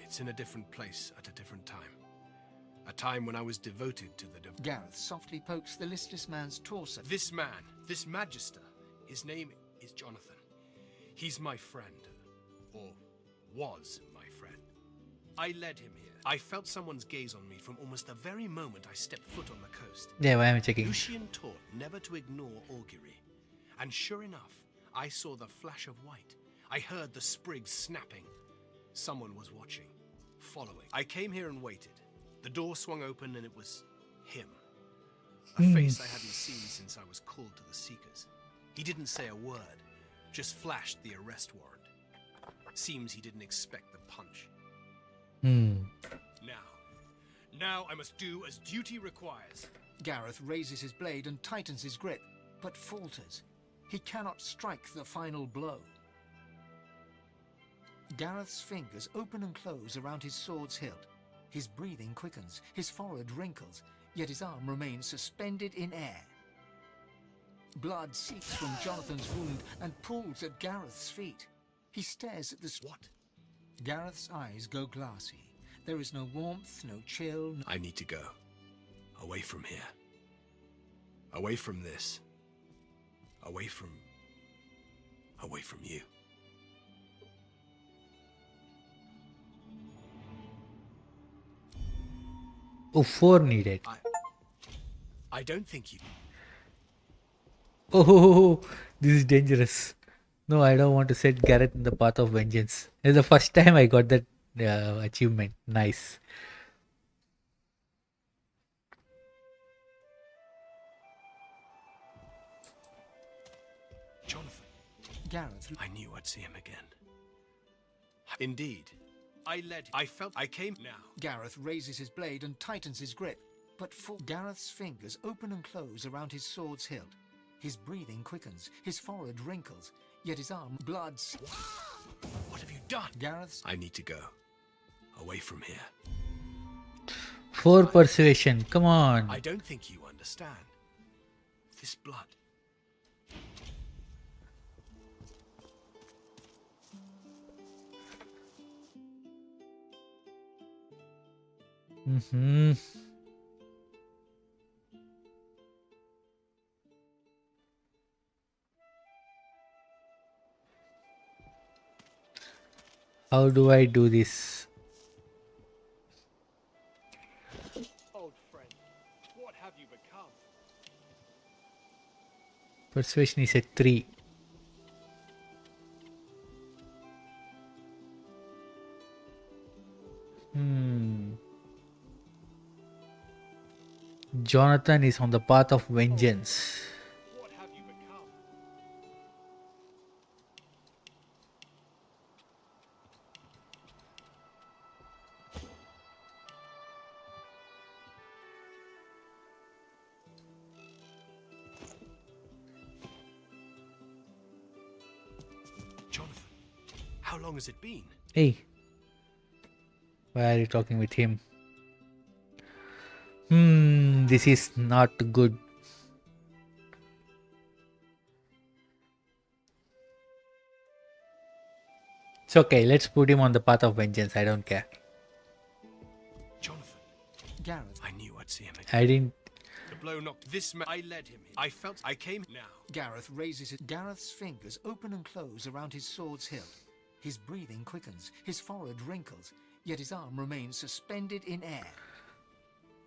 It's in a different place at a different time. A time when I was devoted to the Gareth softly pokes the listless man's torso. This man, this Magister, his name is Jonathan. He's my friend. Or was my friend. I led him here. I felt someone's gaze on me from almost the very moment I stepped foot on the coast. Yeah, why am I checking? Lucian taught never to ignore augury. And sure enough, I saw the flash of white. I heard the sprigs snapping. Someone was watching, following. I came here and waited. The door swung open and it was him. A face I hadn't seen since I was called to the Seekers. He didn't say a word, just flashed the arrest warrant. Seems he didn't expect the punch. Now I must do as duty requires. Gareth raises his blade and tightens his grip, but falters. He cannot strike the final blow. Gareth's fingers open and close around his sword's hilt. His breathing quickens, his forehead wrinkles, yet his arm remains suspended in air. Blood seeps from Jonathan's wound and pools at Gareth's feet. He stares at the... What? Gareth's eyes go glassy. There is no warmth, no chill. I need to go. Away from here. Away from this. Away from you. Oh, 4 needed. I don't think you... Oh, this is dangerous. No, I don't want to set Gareth in the path of vengeance. It's the first time I got that achievement. Nice. Jonathan. Gareth. I knew I'd see him again. Indeed. I came now. Gareth raises his blade and tightens his grip, but Gareth's fingers open and close around his sword's hilt. His breathing quickens, his forehead wrinkles, yet his arm blood. What have you done? Gareth's... I need to go. Away from here. 4 persuasion, come on. I don't think you understand. This blood. How do I do this? Old friend, what have you become? Persuasion is at 3. Jonathan is on the path of vengeance. What have you become? Jonathan, how long has it been? Hey, why are you talking with him? This is not good. It's okay, let's put him on the path of vengeance. I don't care. Jonathan. Gareth. I knew I'd see him again. I didn't. The blow knocked this man. I led him. I felt I came now. Gareth raises his... Gareth's fingers open and close around his sword's hilt. His breathing quickens, his forehead wrinkles, yet his arm remains suspended in air.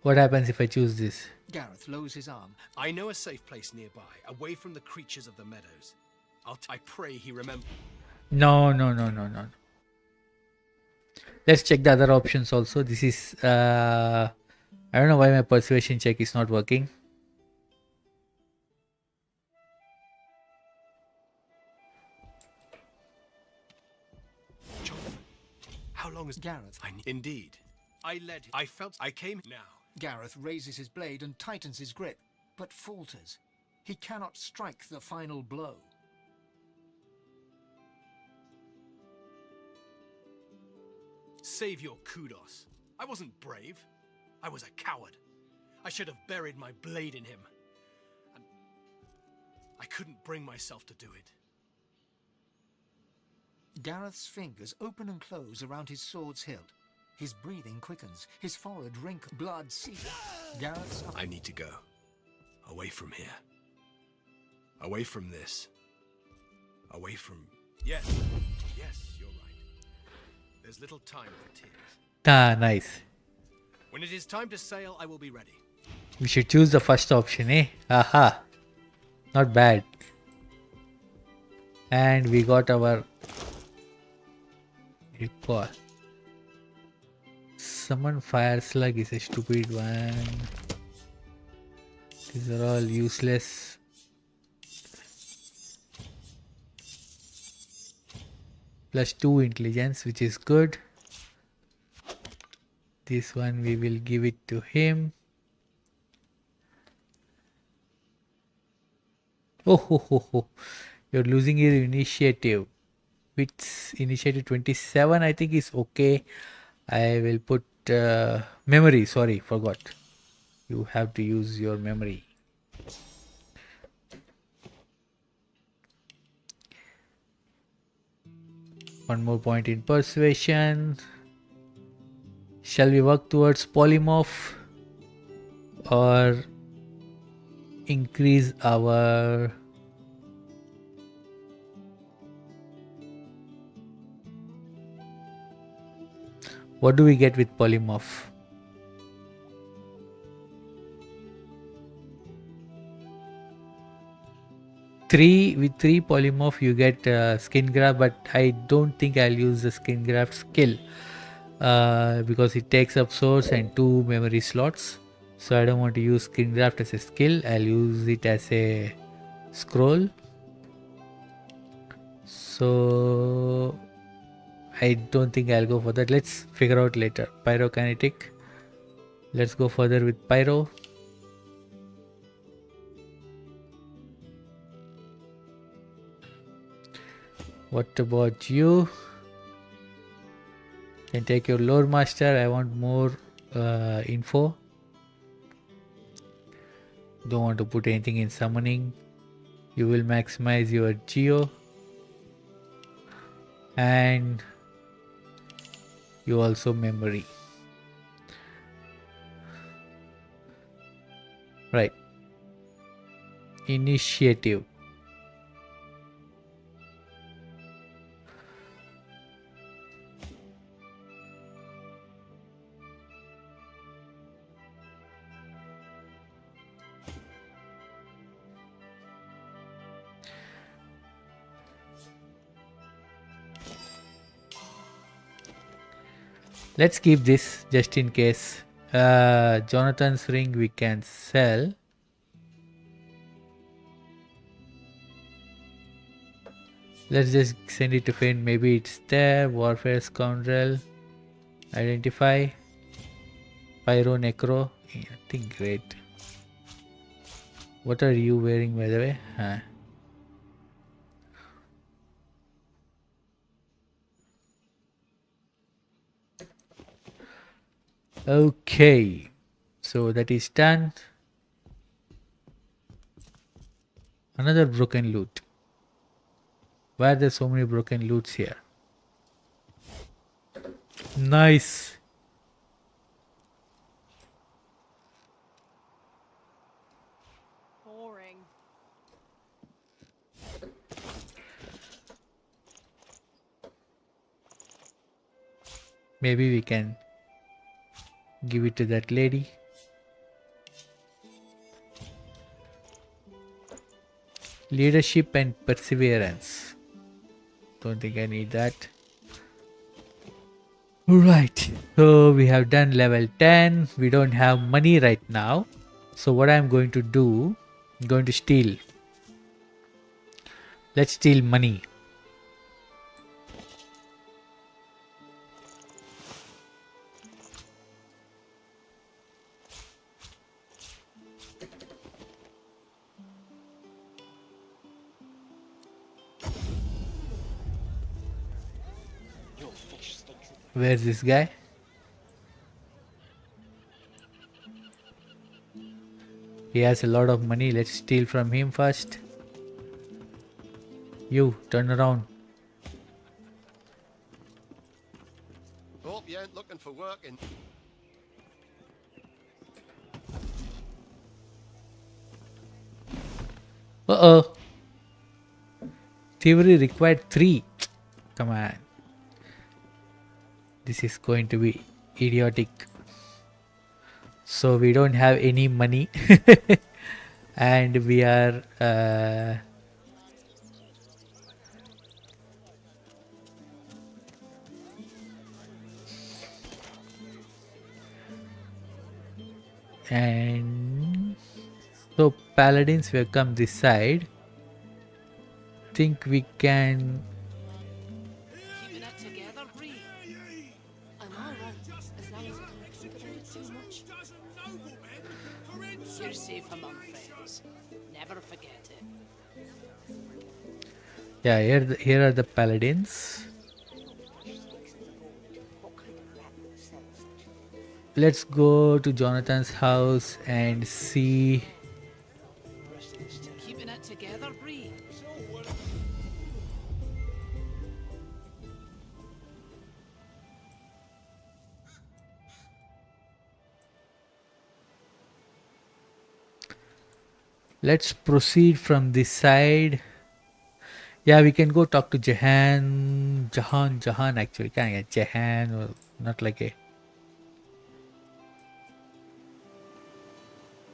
What happens if I choose this? Gareth lowers his arm. I know a safe place nearby, away from the creatures of the meadows. I pray he remembers. No. Let's check the other options also. This is... I don't know why my persuasion check is not working. Jonathan, how long is... Gareth. Indeed. I led him. I felt I came now. Gareth raises his blade and tightens his grip, but falters. He cannot strike the final blow. Save your kudos. I wasn't brave. I was a coward. I should have buried my blade in him. And I couldn't bring myself to do it. Gareth's fingers open and close around his sword's hilt. His breathing quickens, his forehead wrinkles, blood seeps. Gareth's... I need to go. Away from here. Away from this. Away from... Yes, you're right. There's little time for tears. Ah, nice. When it is time to sail, I will be ready. We should choose the first option, eh? Aha. Not bad. And we got our recall. Summon fire slug is a stupid one. These are all useless. +2 intelligence, which is good. This one we will give it to him. Oh ho ho ho. You're losing your initiative. Which initiative 27 I think is okay. I will put memory. Sorry, forgot. You have to use your memory. One more point in persuasion. Shall we work towards polymorph or increase our what do we get with polymorph? With three polymorph you get skin graft, but I don't think I'll use the skin graft skill because it takes up source and 2 memory slots. So I don't want to use skin graft as a skill. I'll use it as a scroll. So I don't think I'll go for that. Let's figure out later. Pyrokinetic. Let's go further with Pyro. What about you? Can take your lore master. I want more info. Don't want to put anything in summoning. You will maximize your geo. And you also memory. Right. Initiative. Let's keep this just in case. Jonathan's ring we can sell. Let's just send it to Fane. Maybe it's there. Warfare Scoundrel. Identify. Pyro Necro. I think great. What are you wearing by the way? Okay, so that is done. Another broken loot. Why are there so many broken loots here? Nice. Boring. Maybe we can give it to that lady. Leadership and perseverance. Don't think I need that. Right. So we have done level 10. We don't have money right now. So what I'm going to do, I'm going to steal. Let's steal money. Where's this guy? He has a lot of money. Let's steal from him first. You, turn around. Hope you ain't looking for work in. Uh-oh. Thievery required 3. Come on. This is going to be idiotic. So we don't have any money. And we are... and so paladins will come this side. Think we can Keeping it together, Bree. I'm alright, as long as I don't think about it too much. You're safe among friends. Never forget it. yeah, here are the paladins. Let's go to Jonathan's house and see. Keeping it together, Bree. Let's proceed from this side. Yeah, we can go talk to Jahan actually. Can I get Jahan or not like a...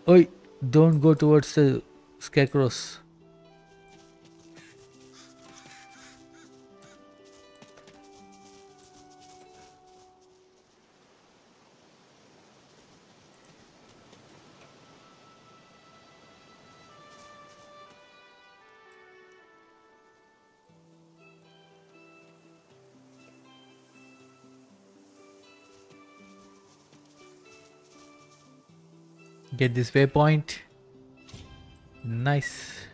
Oi, don't go towards the scarecrows. Get this waypoint. Nice.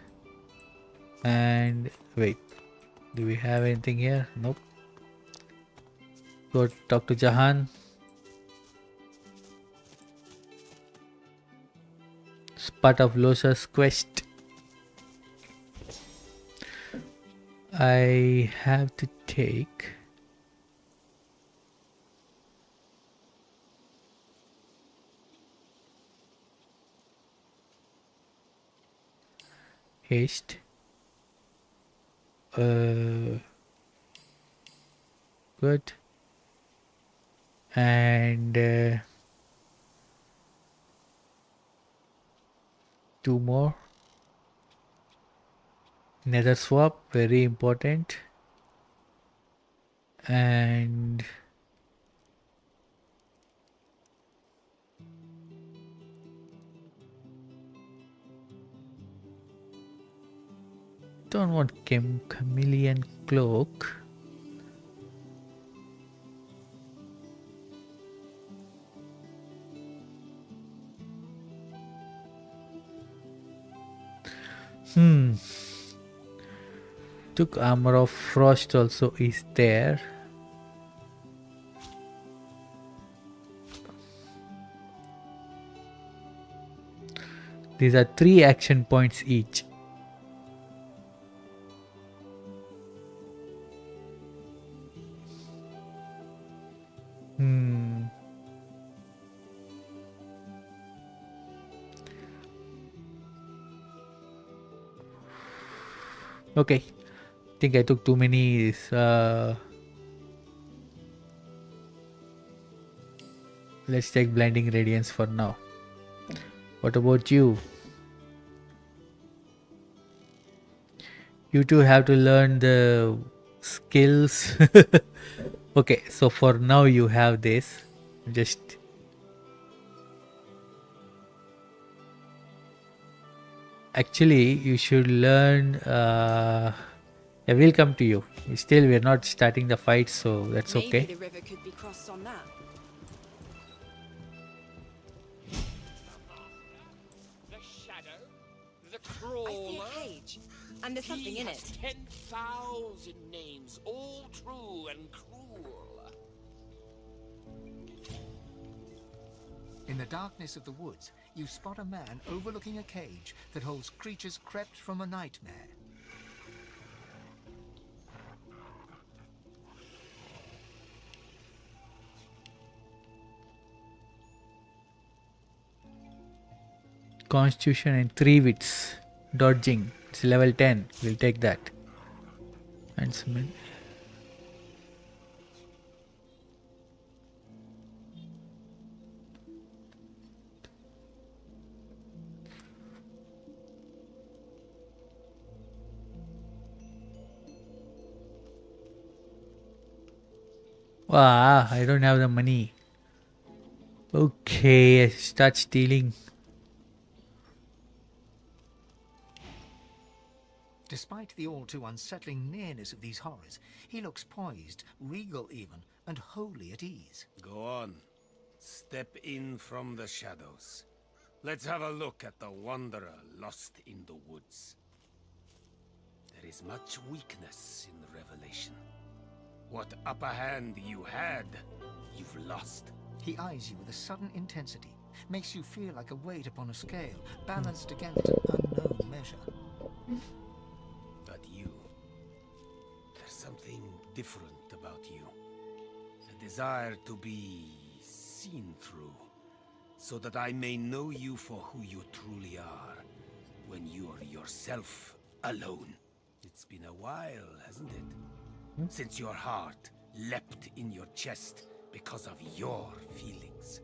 And wait, do we have anything here? Nope. Go talk to Jahan. It's part of Lohse's quest. I have to take haste. Good. And 2 more. Nether swap, very important. And don't want chameleon cloak. Took armor of frost also is there. These are 3 action points each. Okay, think I took too many. Let's take blinding radiance for now. What about you? You two have to learn the skills. Okay, so for now you have this. Just actually you should learn. Yeah, we'll come to you. Still, we're not starting the fight, so that's Maybe okay. the river could be crossed on that. The shadow, the I see crawler. a cage, and there's something in it. 10,000 names, all true and cruel. In the darkness of the woods, you spot a man overlooking a cage that holds creatures crept from a nightmare. Constitution and 3 wits. Dodging. It's level 10. We'll take that. And some. Wow, I don't have the money. Okay, I start stealing. Despite the all too unsettling nearness of these horrors, he looks poised, regal even, and wholly at ease. Go on. Step in from the shadows. Let's have a look at the wanderer lost in the woods. There is much weakness in the revelation. What upper hand you had, you've lost. He eyes you with a sudden intensity, makes you feel like a weight upon a scale, balanced against an unknown measure. But you... there's something different about you. A desire to be seen through, so that I may know you for who you truly are, when you are yourself alone. It's been a while, hasn't it? Since your heart leapt in your chest because of your feelings.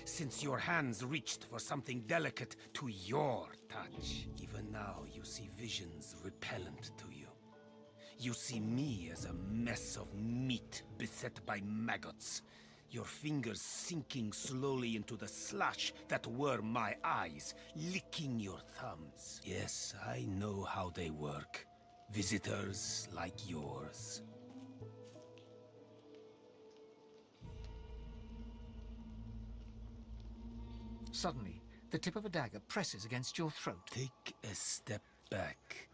Since your hands reached for something delicate to your touch. Even now you see visions repellent to you. You see me as a mess of meat beset by maggots. Your fingers sinking slowly into the slush that were my eyes, licking your thumbs. Yes, I know how they work. Visitors like yours. Suddenly, the tip of a dagger presses against your throat. Take a step back.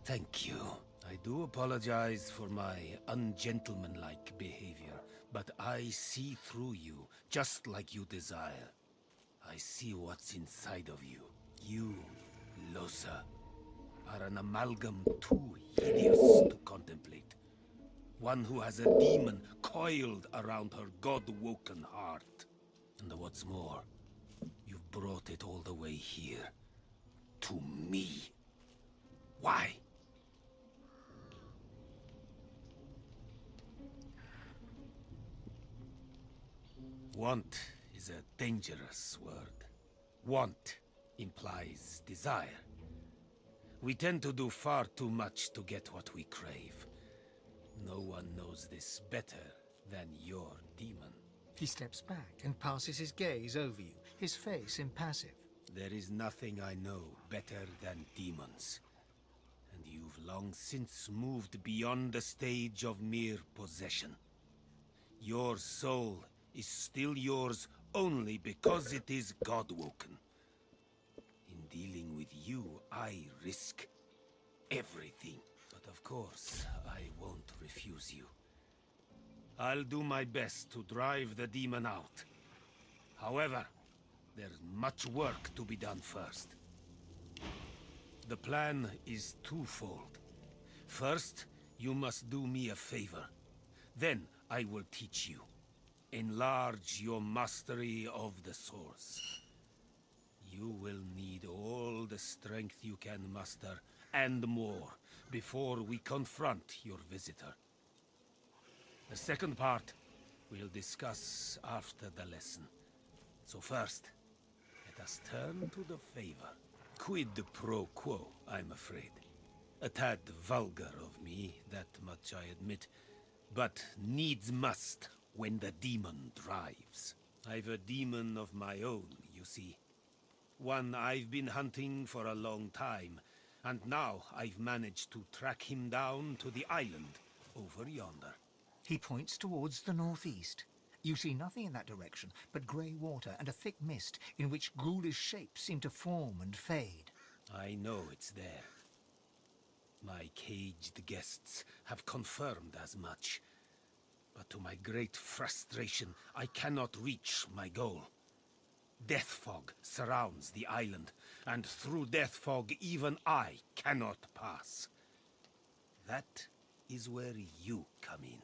Thank you. I do apologize for my ungentlemanlike behavior, but I see through you, just like you desire. I see what's inside of you. You, Lohse, are an amalgam too hideous to contemplate. One who has a demon coiled around her god-woken heart. And what's more, you've brought it all the way here. To me. Why? Want is a dangerous word. Want implies desire. We tend to do far too much to get what we crave. No one knows this better than your demon. He steps back and passes his gaze over you, his face impassive. There is nothing I know better than demons. And you've long since moved beyond the stage of mere possession. Your soul is still yours only because it is God-woken. In dealing with you, I risk everything. But of course, I won't refuse you. I'll do my best to drive the demon out. However, there's much work to be done first. The plan is twofold. First, you must do me a favor. Then I will teach you. Enlarge your mastery of the source. You will need all the strength you can muster, and more, before we confront your visitor. The second part we'll discuss after the lesson. So first, let us turn to the favor. Quid pro quo, I'm afraid. A tad vulgar of me, that much I admit. But needs must when the demon drives. I've a demon of my own, you see. One I've been hunting for a long time, and now I've managed to track him down to the island over yonder. He points towards the northeast. You see nothing in that direction but grey water and a thick mist in which ghoulish shapes seem to form and fade. I know it's there. My caged guests have confirmed as much. But to my great frustration, I cannot reach my goal. Death fog surrounds the island, and through death fog even I cannot pass. That is where you come in.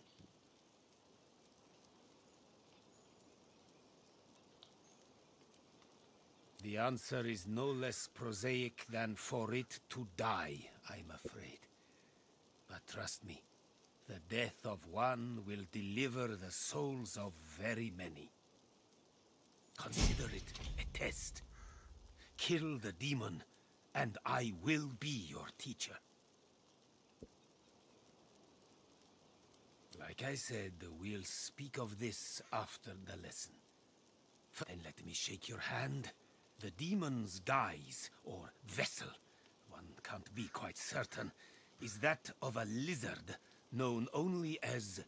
The answer is no less prosaic than for it to die, I'm afraid. But trust me, the death of one will deliver the souls of very many. Consider it a test. Kill the demon, and I will be your teacher. Like I said, we'll speak of this after the lesson. Then let me shake your hand. The demon's guise, or vessel, one can't be quite certain, is that of a lizard known only as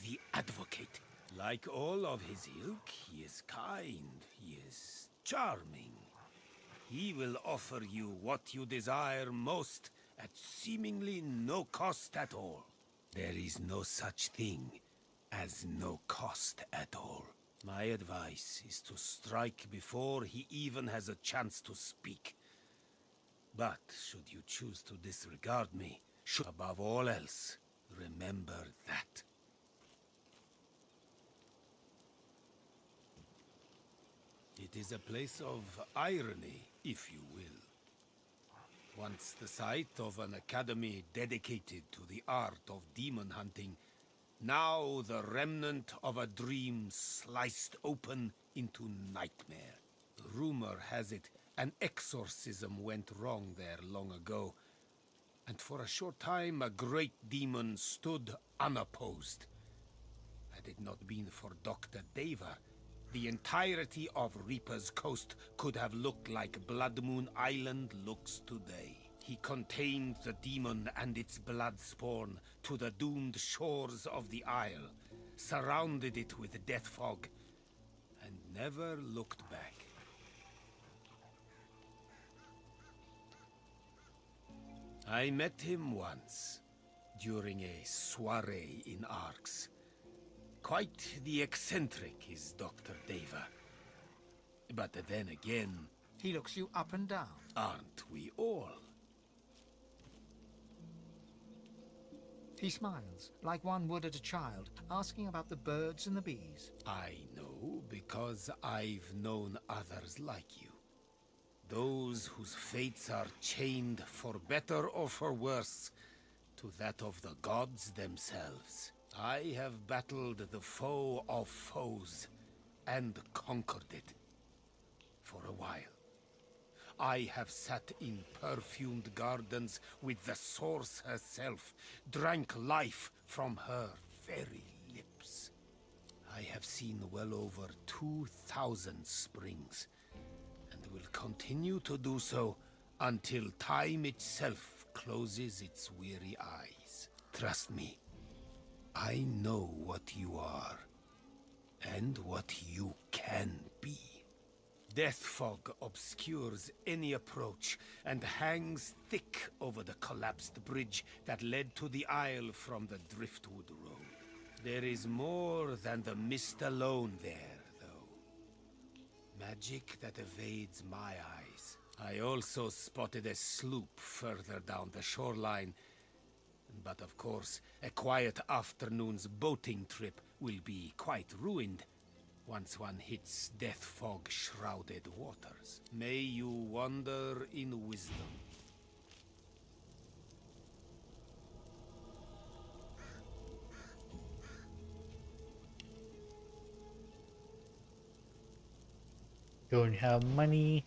the Advocate. Like all of his ilk, he is kind, he is charming. He will offer you what you desire most at seemingly no cost at all. There is no such thing as no cost at all. My advice is to strike before he even has a chance to speak. But should you choose to disregard me, above all else, remember that. It is a place of irony, if you will. Once the site of an academy dedicated to the art of demon hunting, now the remnant of a dream sliced open into nightmare. Rumor has it an exorcism went wrong there long ago, and for a short time a great demon stood unopposed. Had it not been for Dr. Deva, the entirety of Reaper's Coast could have looked like Blood Moon Island looks today. He contained the demon and its blood spawn to the doomed shores of the isle, surrounded it with death fog, and never looked back. I met him once, during a soiree in Arx. Quite the eccentric is Dr. Deva. But then again... He looks you up and down. Aren't we all? He smiles, like one would at a child, asking about the birds and the bees. I know, because I've known others like you. Those whose fates are chained, for better or for worse, to that of the gods themselves. I have battled the foe of foes, and conquered it. For a while. I have sat in perfumed gardens with the source herself, drank life from her very lips. I have seen well over 2,000 springs, and will continue to do so until time itself closes its weary eyes. Trust me, I know what you are, and what you can be. Death fog obscures any approach and hangs thick over the collapsed bridge that led to the isle from the Driftwood Road. There is more than the mist alone there, though. Magic that evades my eyes. I also spotted a sloop further down the shoreline. But of course, a quiet afternoon's boating trip will be quite ruined once one hits death fog-shrouded waters. May you wander in wisdom. Don't have money.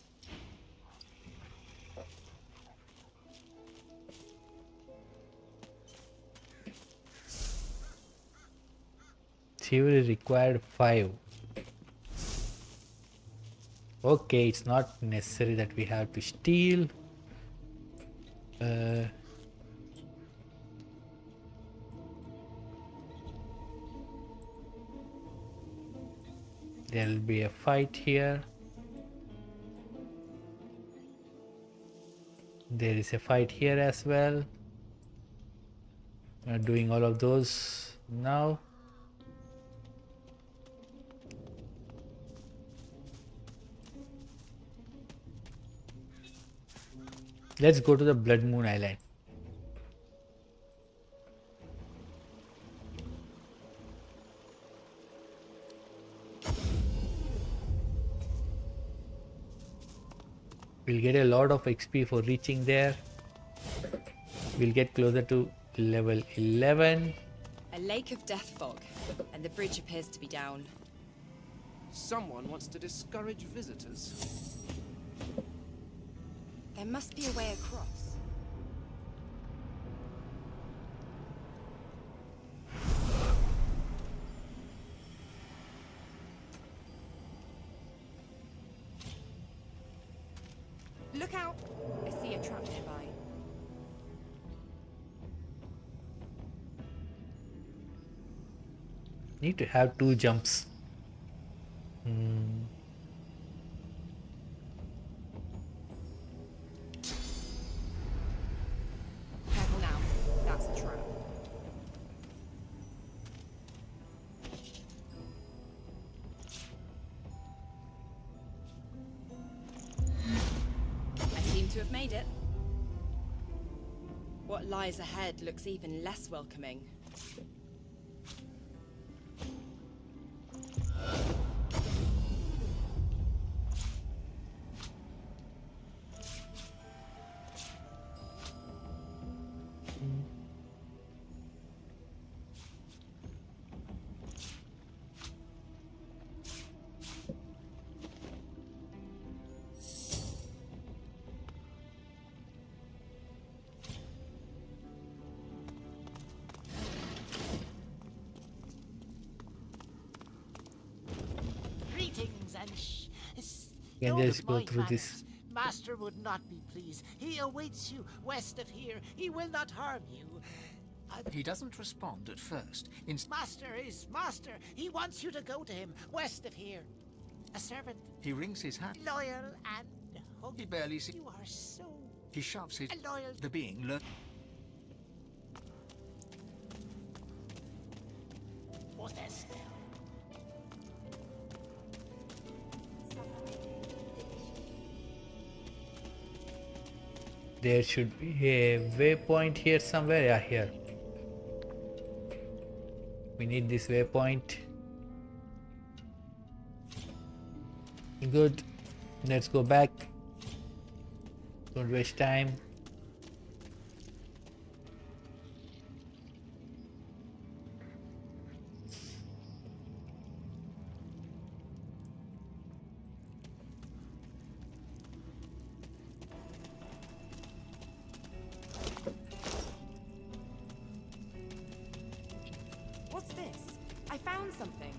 Thievery required 5. Okay, it's not necessary that we have to steal. There'll be a fight here. There is a fight here as well. We're doing all of those now. Let's go to the Blood Moon Island. We'll get a lot of XP for reaching there. We'll get closer to level 11. A lake of death fog, and the bridge appears to be down. Someone wants to discourage visitors. There must be a way across. Look out! I see a trap nearby. Need to have 2 jumps. Careful now. That's a trap. I seem to have made it. What lies ahead looks even less welcoming. Greetings and Can know just of go my through this. manners. Master would not be pleased. He awaits you west of here. He will not harm you. He doesn't respond at first. Master is master. He wants you to go to him west of here. A servant, He wrings his hat. loyal and hug. He barely sees. You are so He shoves his. loyal. The being learns. What's that smell? There should be a waypoint here somewhere. Yeah, here. We need this waypoint. Good. Let's go back. Don't waste time. What's this? I found something.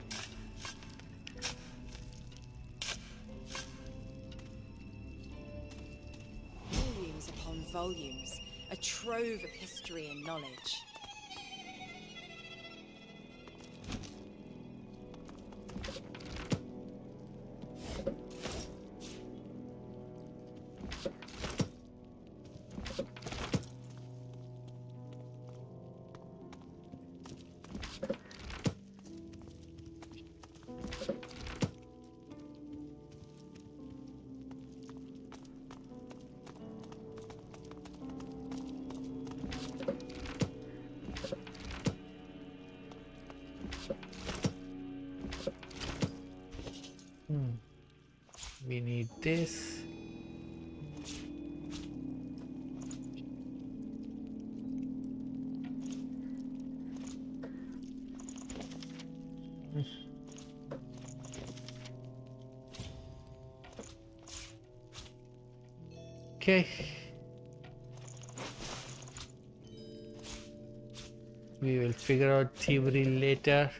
Volumes upon volumes, a trove of history and knowledge. We need this. Okay. We will figure out thievery later.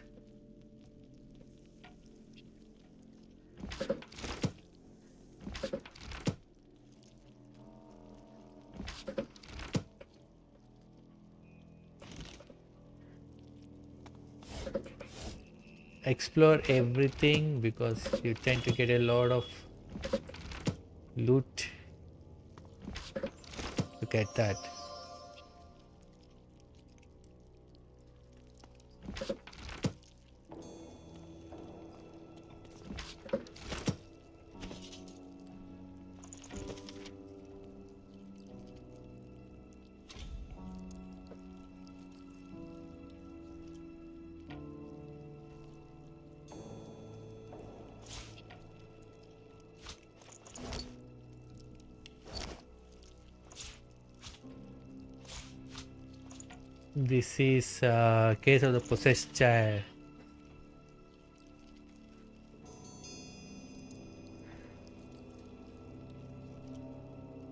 Explore everything because you tend to get a lot of loot. Look at that. This is case of the possessed child.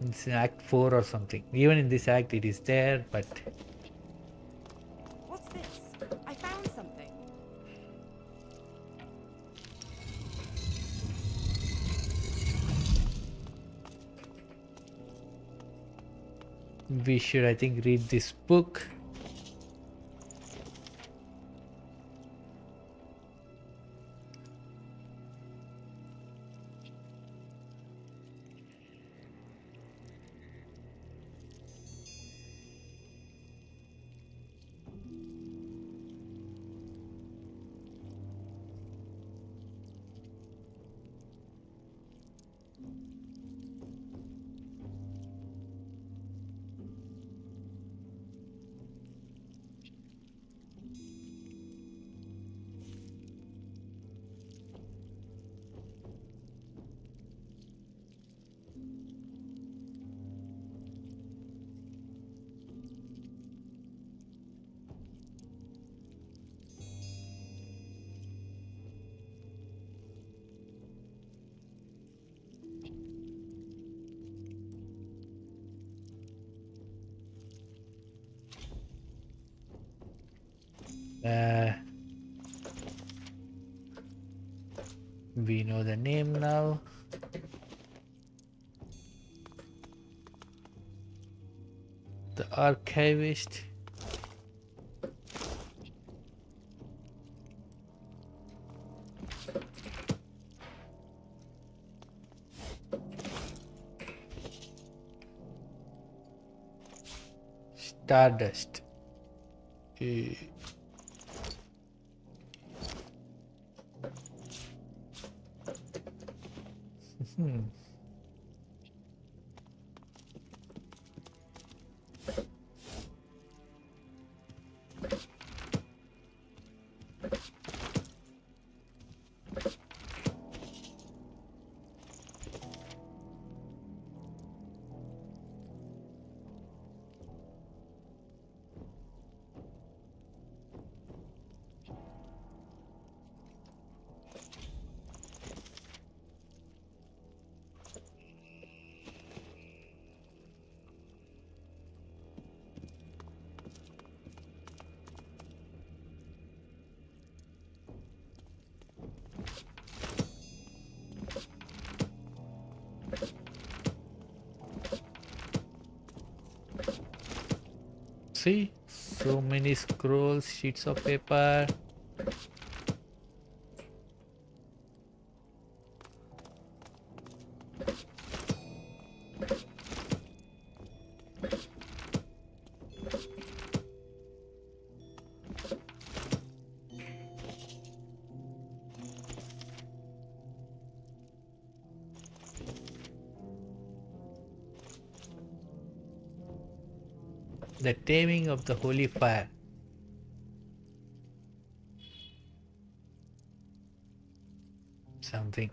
It's in Act 4 or something. Even in this act it is there, but... What's this? I found something. We should, I think, read this book. We know the name now. The archivist. Stardust. See, so many scrolls, sheets of paper. The taming of the holy fire. Something.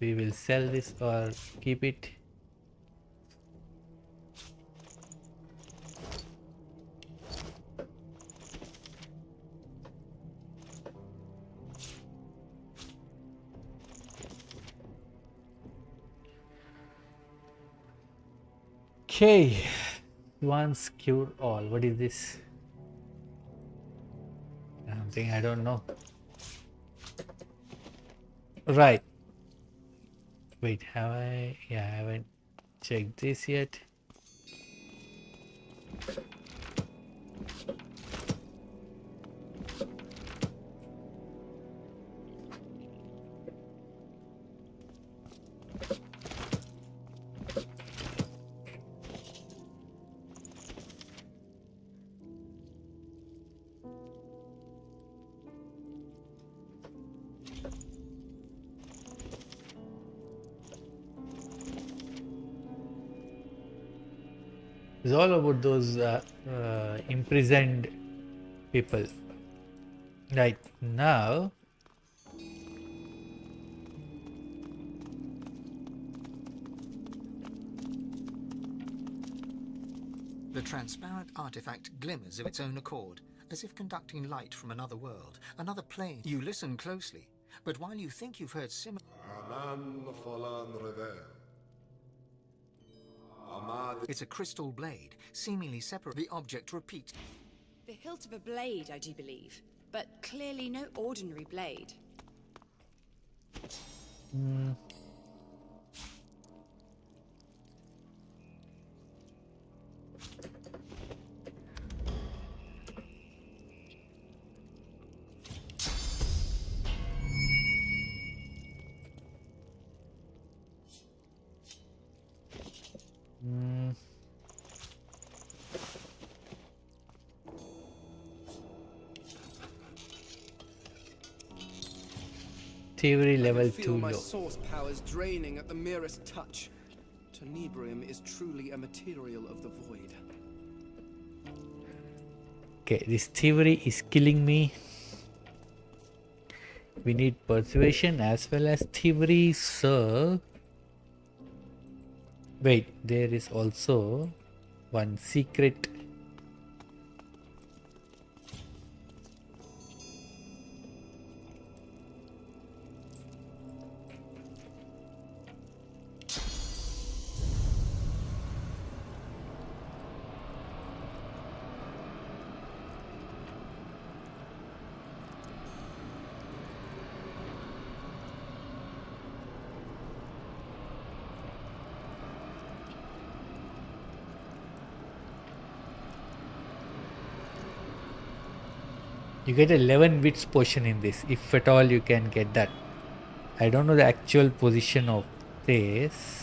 We will sell this or keep it. Okay, once cure all. What is this? Something I don't know. Right. Wait, have I? Yeah, I haven't checked this yet. It's all about those imprisoned people. Right now, The transparent artifact glimmers of its own accord, as if conducting light from another world, another plane. You listen closely, but while you think you've heard similar... It's a crystal blade, seemingly separate. The object repeats. The hilt of a blade, I do believe, but clearly no ordinary blade. Thievery I level can feel 2 my low. source powers draining at the merest touch. Tenebrium is truly a material of the void. Okay, this thievery is killing me. We need persuasion as well as thievery, so... Wait, there is also one secret. You get 11 wits potion in this, if at all you can get that. I don't know the actual position of this.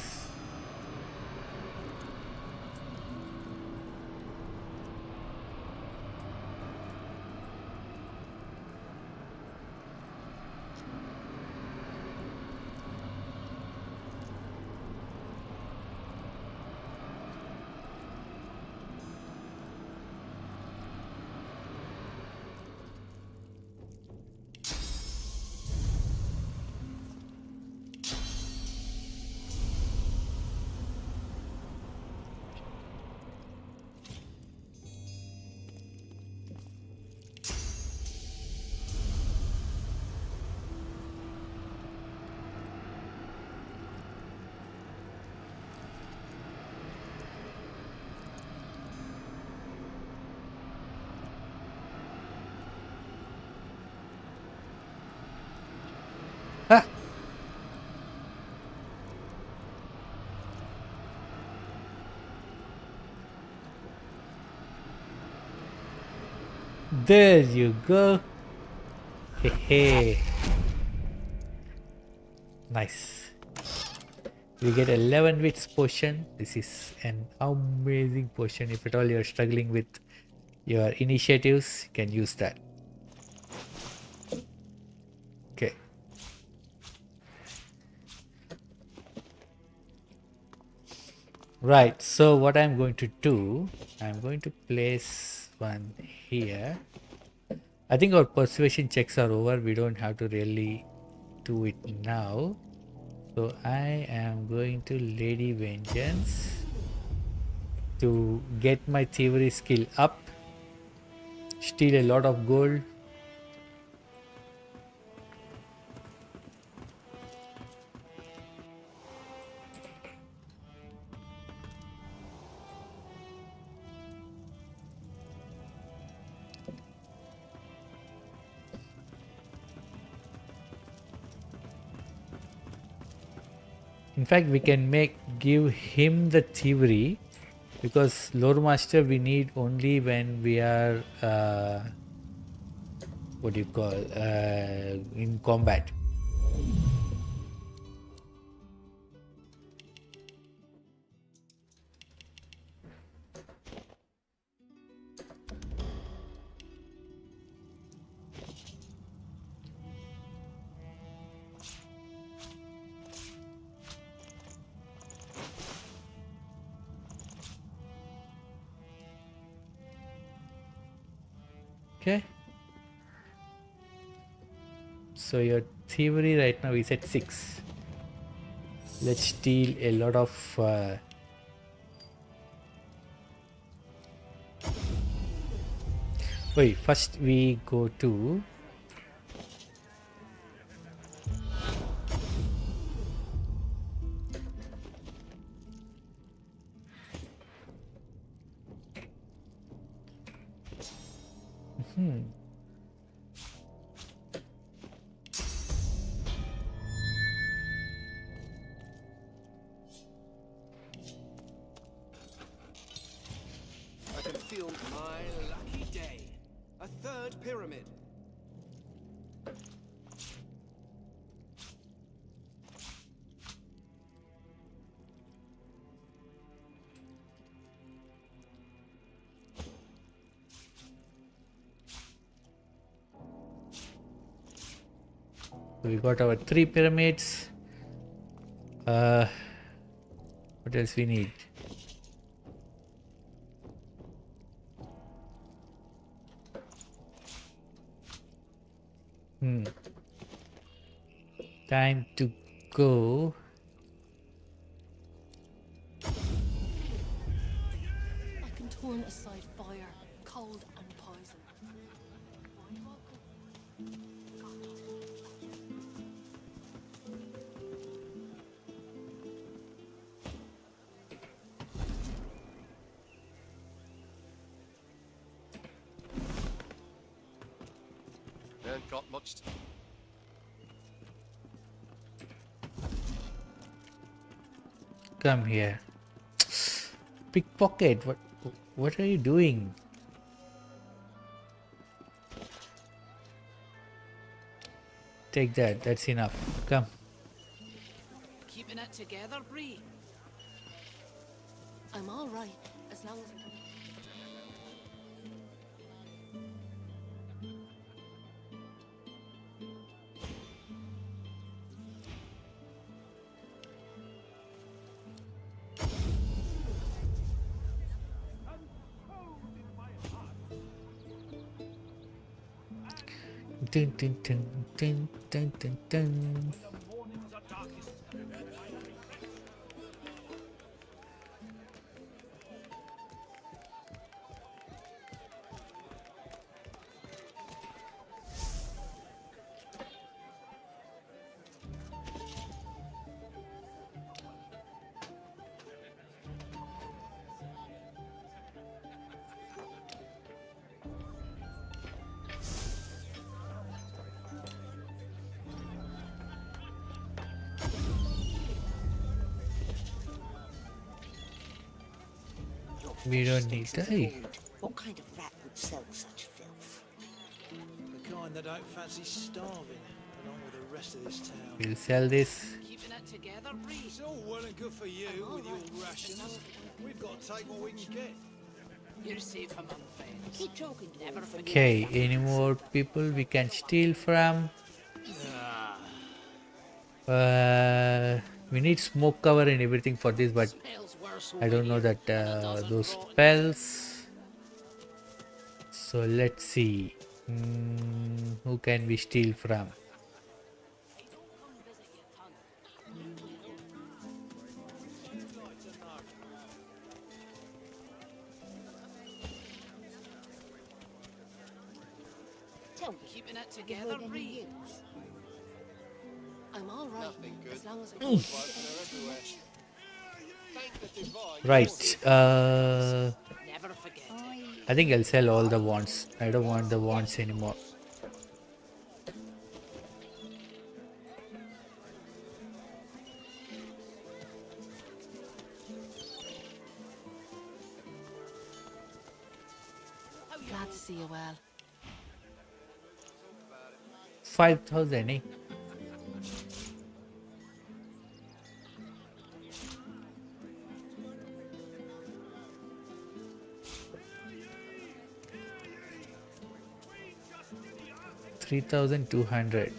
There you go. Hey. Nice. We get 11 wits potion. This is an amazing potion. If at all you're struggling with your initiatives, you can use that. Okay. Right, so what I'm going to do, I'm going to place one here. I think our persuasion checks are over. We don't have to really do it now. So I am going to Lady Vengeance to get my thievery skill up. Steal a lot of gold. In fact, we can give him the thievery, because lore master we need only when we are what do you call in combat. Okay. So your thievery right now is at 6. Let's steal a lot of wait, first we go to I can feel my lucky day. A third pyramid. we got our 3 pyramids. What else we need? Time to go. I can turn aside fire, cold and poison. Ain't got much to... Come here. Pickpocket, what are you doing? Take that, that's enough. Come. Keeping it together, Bree? I'm all right as long as. Dun, dun, dun, dun, dun, dun, dun. We don't need that. What kind of rat would sell such filth? The kind that don't fancy starving, along with the rest of this town. We'll sell this. Keeping it together, Bree? It's all well and good for you with your rations. We've got to take what we can get. You're safe among friends. Keep talking to Never forget. Okay, any more people we can steal from? We need smoke cover and everything for this, but I don't know that those spells. So let's see. Who can we steal from? Tell me, Keeping it have you together, heard any Bree? news? I'm all right as long as I Woken her everywhere. Thank the divine. Right. Never forget. I think I'll sell all the wands. I don't want the wands anymore. Glad to see you well. 5,000, eh? $3,200.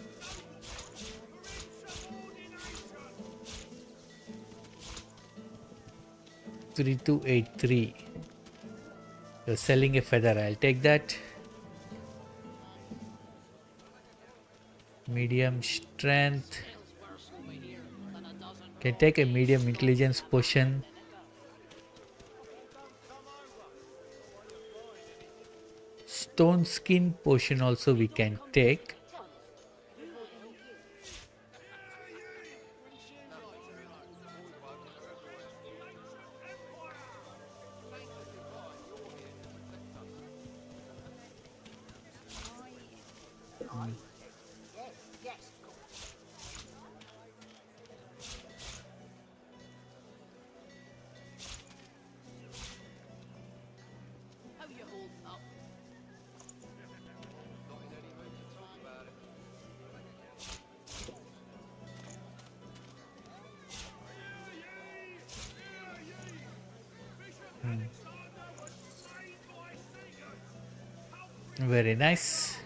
3283. You're selling a feather. I'll take that. medium strength. Can take a medium intelligence potion. Stone skin potion also we can take. How you holding up? Very nice.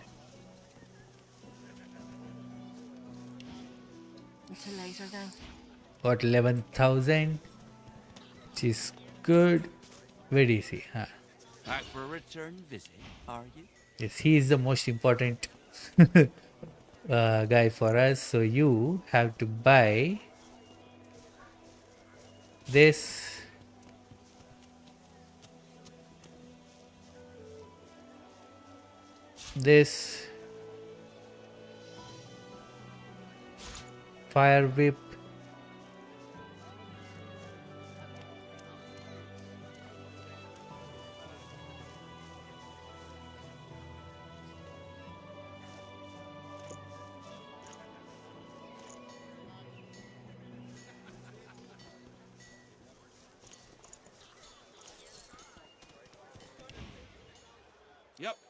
Until later then. Got 11,000, which is good. Very easy. Huh? Back for a return visit, are you? Yes, he is the most important guy for us. So you have to buy this. This fire whip.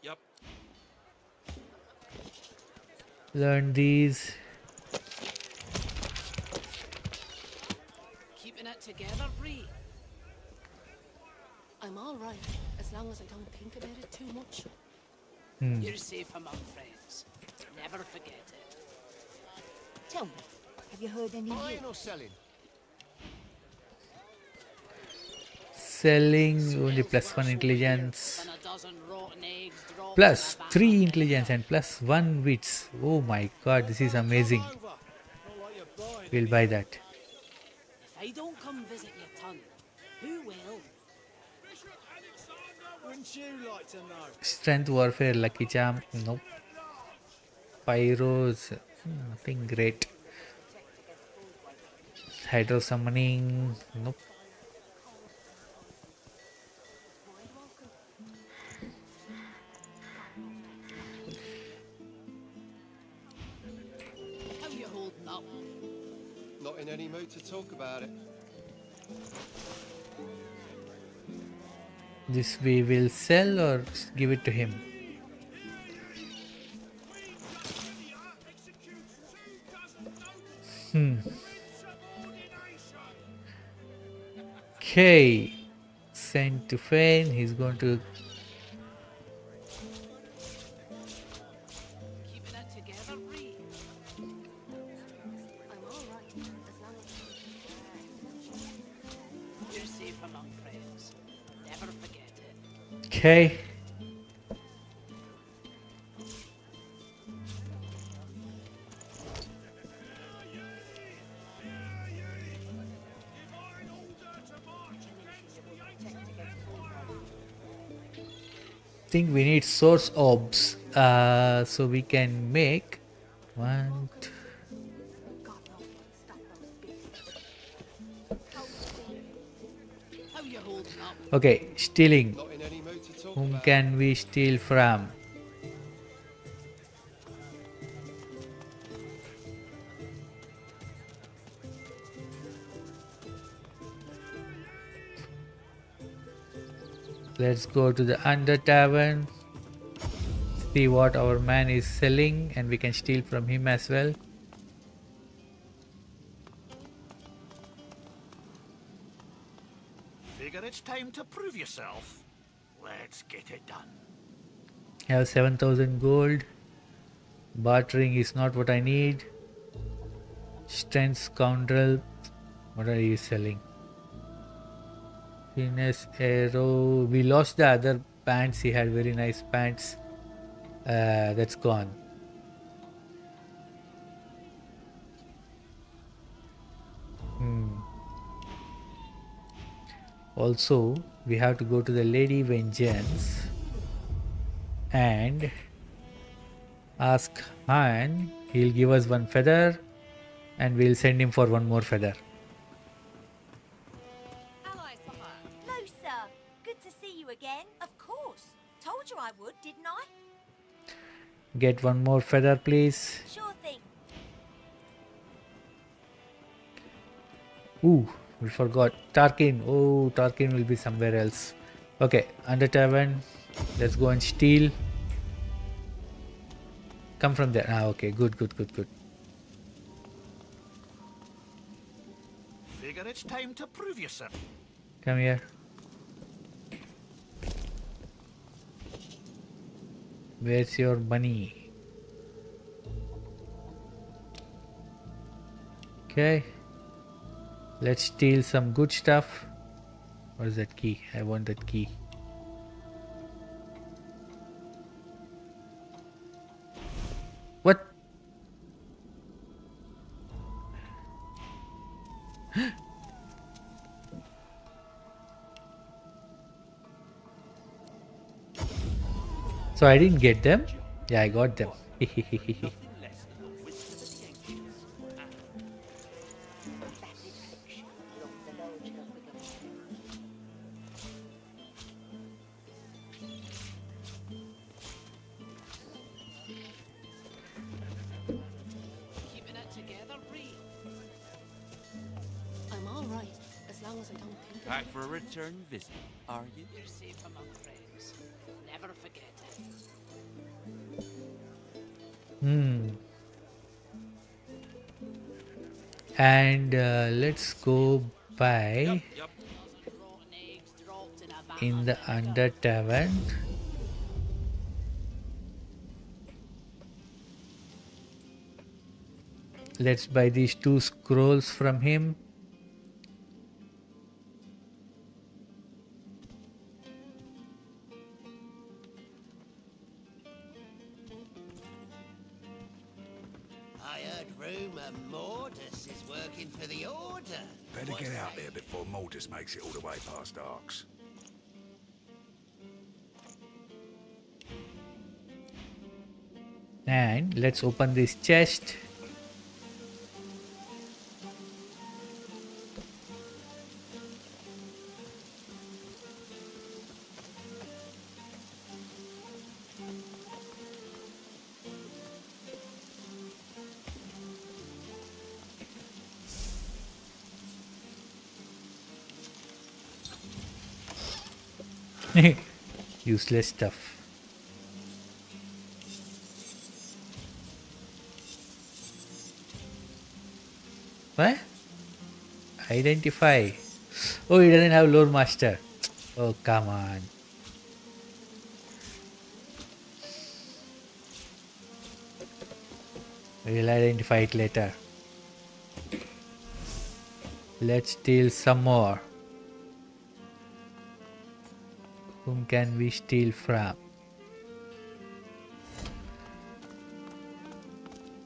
Yep. Learn these. Keeping it together, Bree. I'm all right, as long as I don't think about it too much. You're safe among friends. Never forget it. Tell me, have you heard any Buying news? or selling? Selling only +1 intelligence. Than a dozen rotten eggs dropped Plus in a 3 intelligence and +1 wits. Oh my god, this is amazing. We'll buy that. If I don't come visit your ton, who will? Wouldn't you like to know? Strength warfare, lucky charm. Nope. Pyros. Nothing great. Hydro summoning. Nope. How you holding up? Not in any mood to talk about it. This we will sell or give it to him. Okay. Sent to Fane. He's going to Keeping it together, Bree. I'm all right, as long as You're safe among friends. Never forget it. Okay. Think we need source orbs, so we can make one. How you holding up? Okay, stealing. Not in any mood to talk Whom about can we steal from? Let's go to the under tavern. See what our man is selling, and we can steal from him as well. Figure it's time to prove yourself. Let's get it done. I have 7,000 gold. Bartering is not what I need. Strength scoundrel. What are you selling? Finesse arrow. We lost the other pants. He had very nice pants. That's gone. Also, we have to go to the Lady Vengeance and ask Han. He'll give us one feather and we'll send him for one more feather. Lohse, good to see you again. Of course. Told you I would, didn't I? Get one more feather, please. Sure thing. Ooh, we forgot. Tarkin. Oh, Tarkin will be somewhere else. Okay, under tavern. Let's go and steal. Come from there. Ah, okay. Good. Figure it's time to prove yourself. Come here. Where's your money? Okay. Let's steal some good stuff. What is that key? I want that key. What? So I didn't get them? Yeah, I got them. Keeping it together, Bree. I'm all right, as long as I don't think Back for a return visit, are you? We're safe among friends. Never forget it. And let's go by in the under tavern. Let's buy these 2 scrolls from him. I heard rumour Mortis is working for the Order. Better get out there before Mortis makes it all the way past Arx. And let's open this chest. Useless stuff. What? Identify. Oh, he doesn't have lore master. Oh, come on. We'll identify it later. Let's steal some more. Whom can we steal from?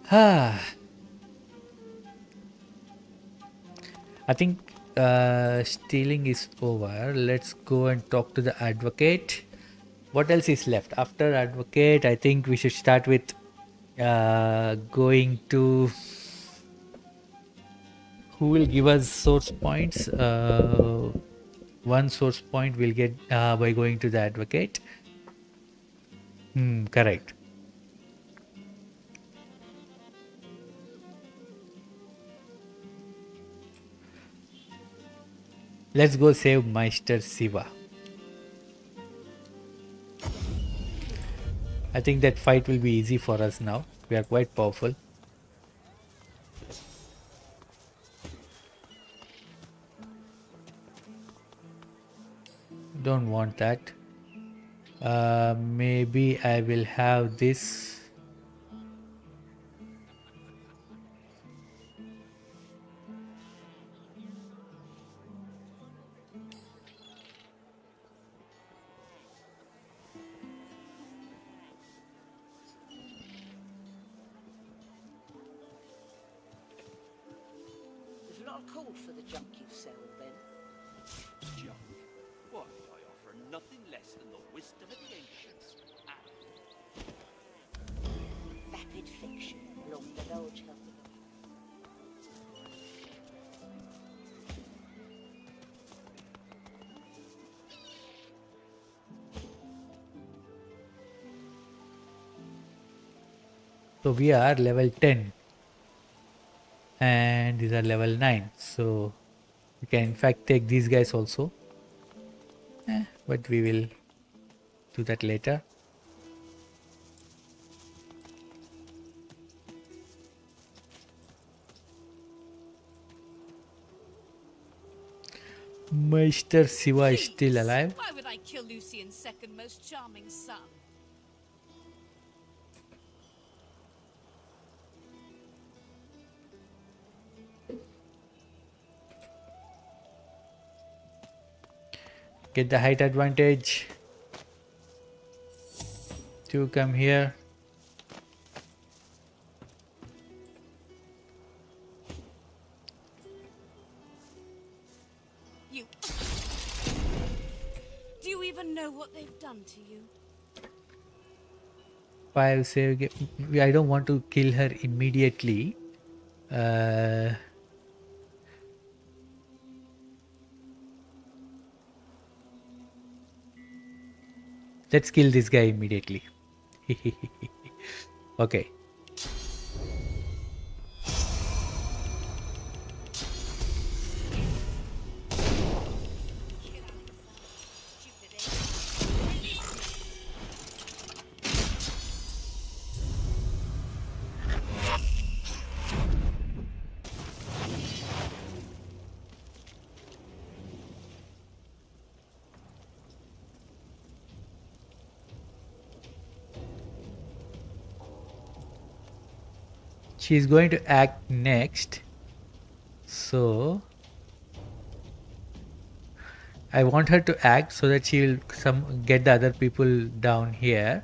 I think stealing is over. Let's go and talk to the advocate. What else is left? After advocate, I think we should start with going to... Who will give us source points? One source point we'll get by going to the advocate. Correct. Let's go save Meister Siva. I think that fight will be easy for us now. We are quite powerful. Don't want that. Maybe I will have this. There's not a call for the junk you sell, then. Junk? Why, I offer nothing less than the wisdom of the ancients. Vapid fiction, long divulge her. So we are level 10 and these are level 9, so we can in fact take these guys also, but we will do that later. Meister Siva is still alive. Why would I kill Lucian's second most charming son? Get the height advantage. To come here. You. Do you even know what they've done to you? 5 save. I don't want to kill her immediately. Let's kill this guy immediately. Okay. She's going to act next, so I want her to act so that she will get the other people down here,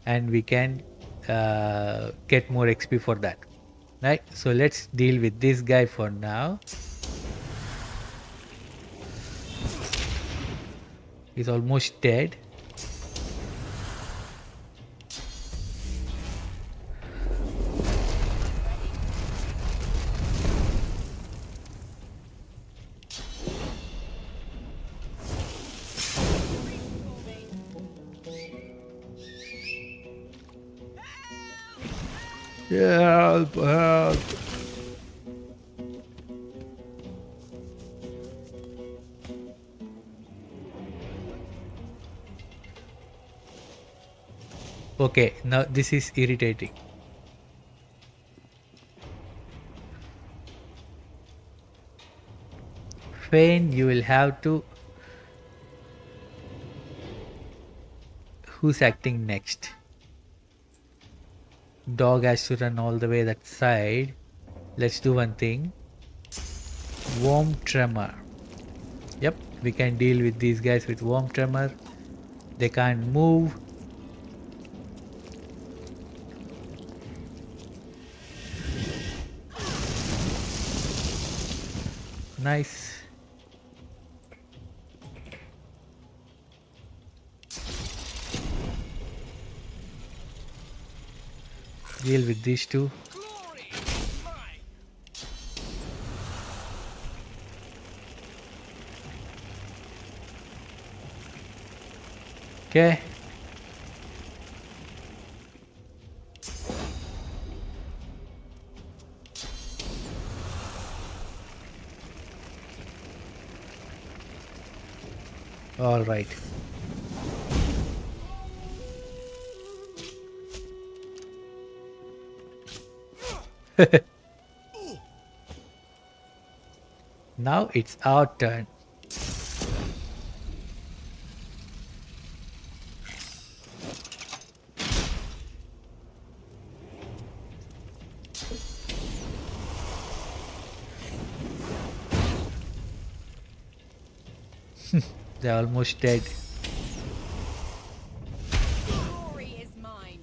and we can get more XP for that. Right, so let's deal with this guy for now. He's almost dead. Help, help. Okay, now this is irritating. Fane, you will have to... Who's acting next? Dog has to run all the way that side. Let's do one thing. Worm Tremor. Yep, we can deal with these guys with Worm Tremor. They can't move. Nice. Deal with these two. Okay. All right. Now it's our turn. They're almost dead. Glory is mine.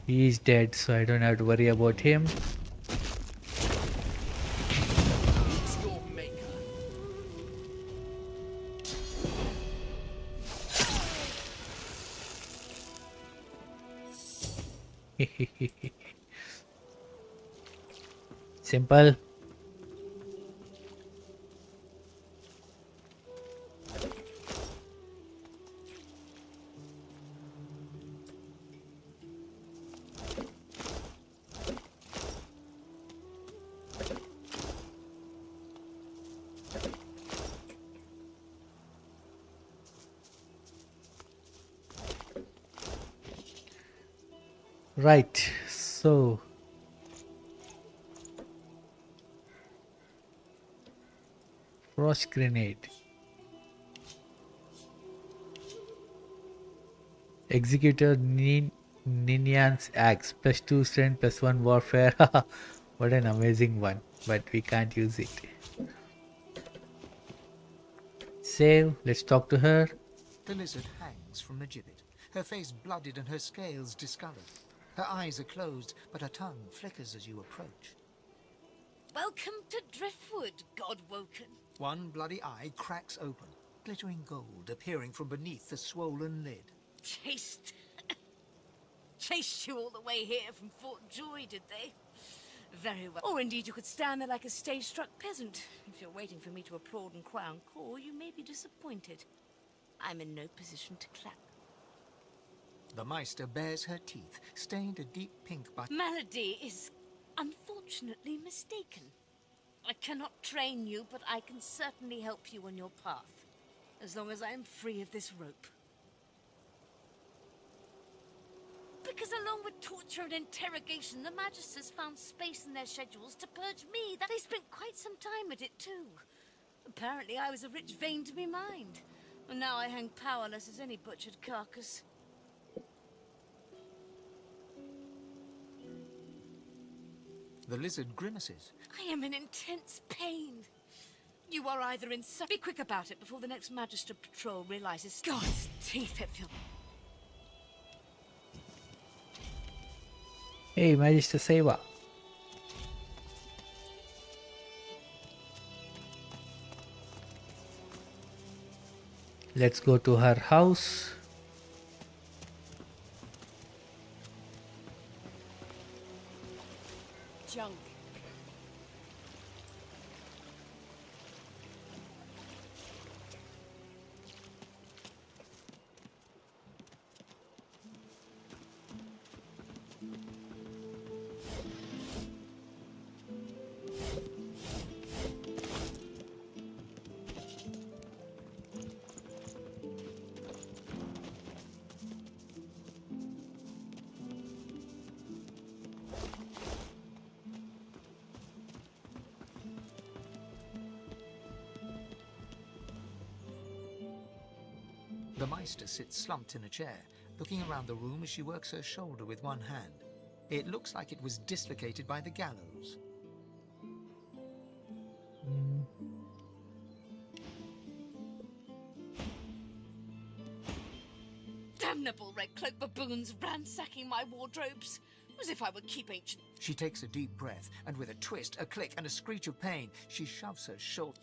He is dead, so I don't have to worry about him. It's your maker. Simple. Right, so frost grenade. Executor Ninian's axe +2 strength +1 warfare. What an amazing one, but we can't use it. Save, let's talk to her. The lizard hangs from the gibbet, her face blooded and her scales discolored. Her eyes are closed, but her tongue flickers as you approach. Welcome to Driftwood, God-woken. One bloody eye cracks open, glittering gold appearing from beneath the swollen lid. Chased you all the way here from Fort Joy, did they? Very well. Or indeed you could stand there like a stage-struck peasant. If you're waiting for me to applaud and cry encore, you may be disappointed. I'm in no position to clap. The Meister bares her teeth, stained a deep pink by... Malady is unfortunately mistaken. I cannot train you, but I can certainly help you on your path. As long as I am free of this rope. Because along with torture and interrogation, the Magisters found space in their schedules to purge me. That they spent quite some time at it too. Apparently I was a rich vein to be mined. And now I hang powerless as any butchered carcass. The lizard grimaces. I am in intense pain. You are either in so... Be quick about it before the next Magister patrol realizes... God's teeth, it feels... Hey, Magister Seva. Let's go to her house. Junk. The Meister sits slumped in a chair, looking around the room as she works her shoulder with one hand. It looks like it was dislocated by the gallows. Damnable red cloak baboons ransacking my wardrobes. As if I would keep ancient... She takes a deep breath, and with a twist, a click, and a screech of pain, she shoves her shoulder...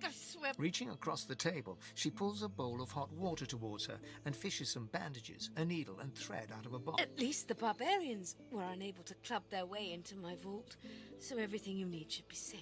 I swear... Reaching across the table, she pulls a bowl of hot water towards her and fishes some bandages, a needle and thread out of a box. At least the barbarians were unable to club their way into my vault, so everything you need should be safe.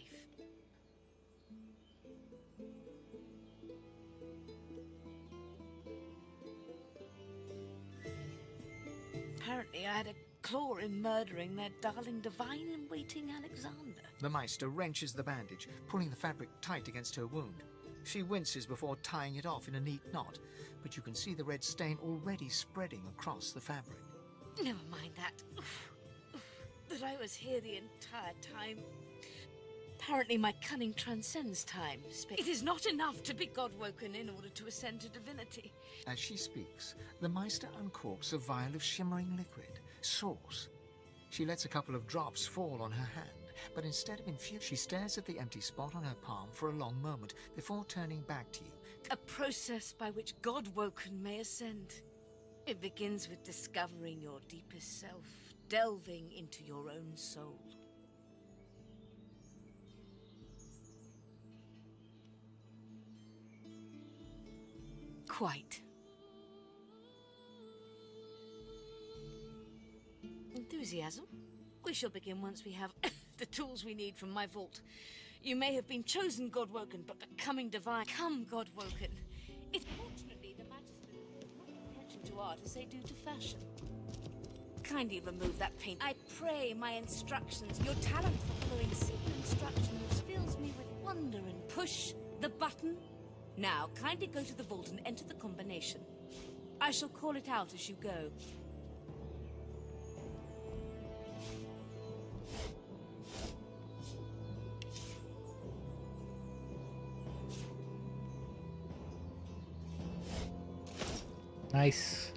Apparently I had a claw in murdering their darling divine-in-waiting Alexander. The Meister wrenches the bandage, pulling the fabric tight against her wound. She winces before tying it off in a neat knot, but you can see the red stain already spreading across the fabric. Never mind that. That I was here the entire time. Apparently my cunning transcends time. It is not enough to be God-woken in order to ascend to divinity. As she speaks, the Meister uncorks a vial of shimmering liquid, sauce. She lets a couple of drops fall on her hand, but instead of infusing, she stares at the empty spot on her palm for a long moment before turning back to you. A process by which God-woken may ascend. It begins with discovering your deepest self, delving into your own soul. Quite. Enthusiasm? We shall begin once we have the tools we need from my vault. You may have been chosen God-woken, but becoming divine. Come, God-woken. If fortunately the Magister not attention to art as they do to fashion. Kindly remove that paint. I pray my instructions, your talent for following simple instructions fills me with wonder and push the button. Now, kindly go to the vault and enter the combination. I shall call it out as you go. Nice.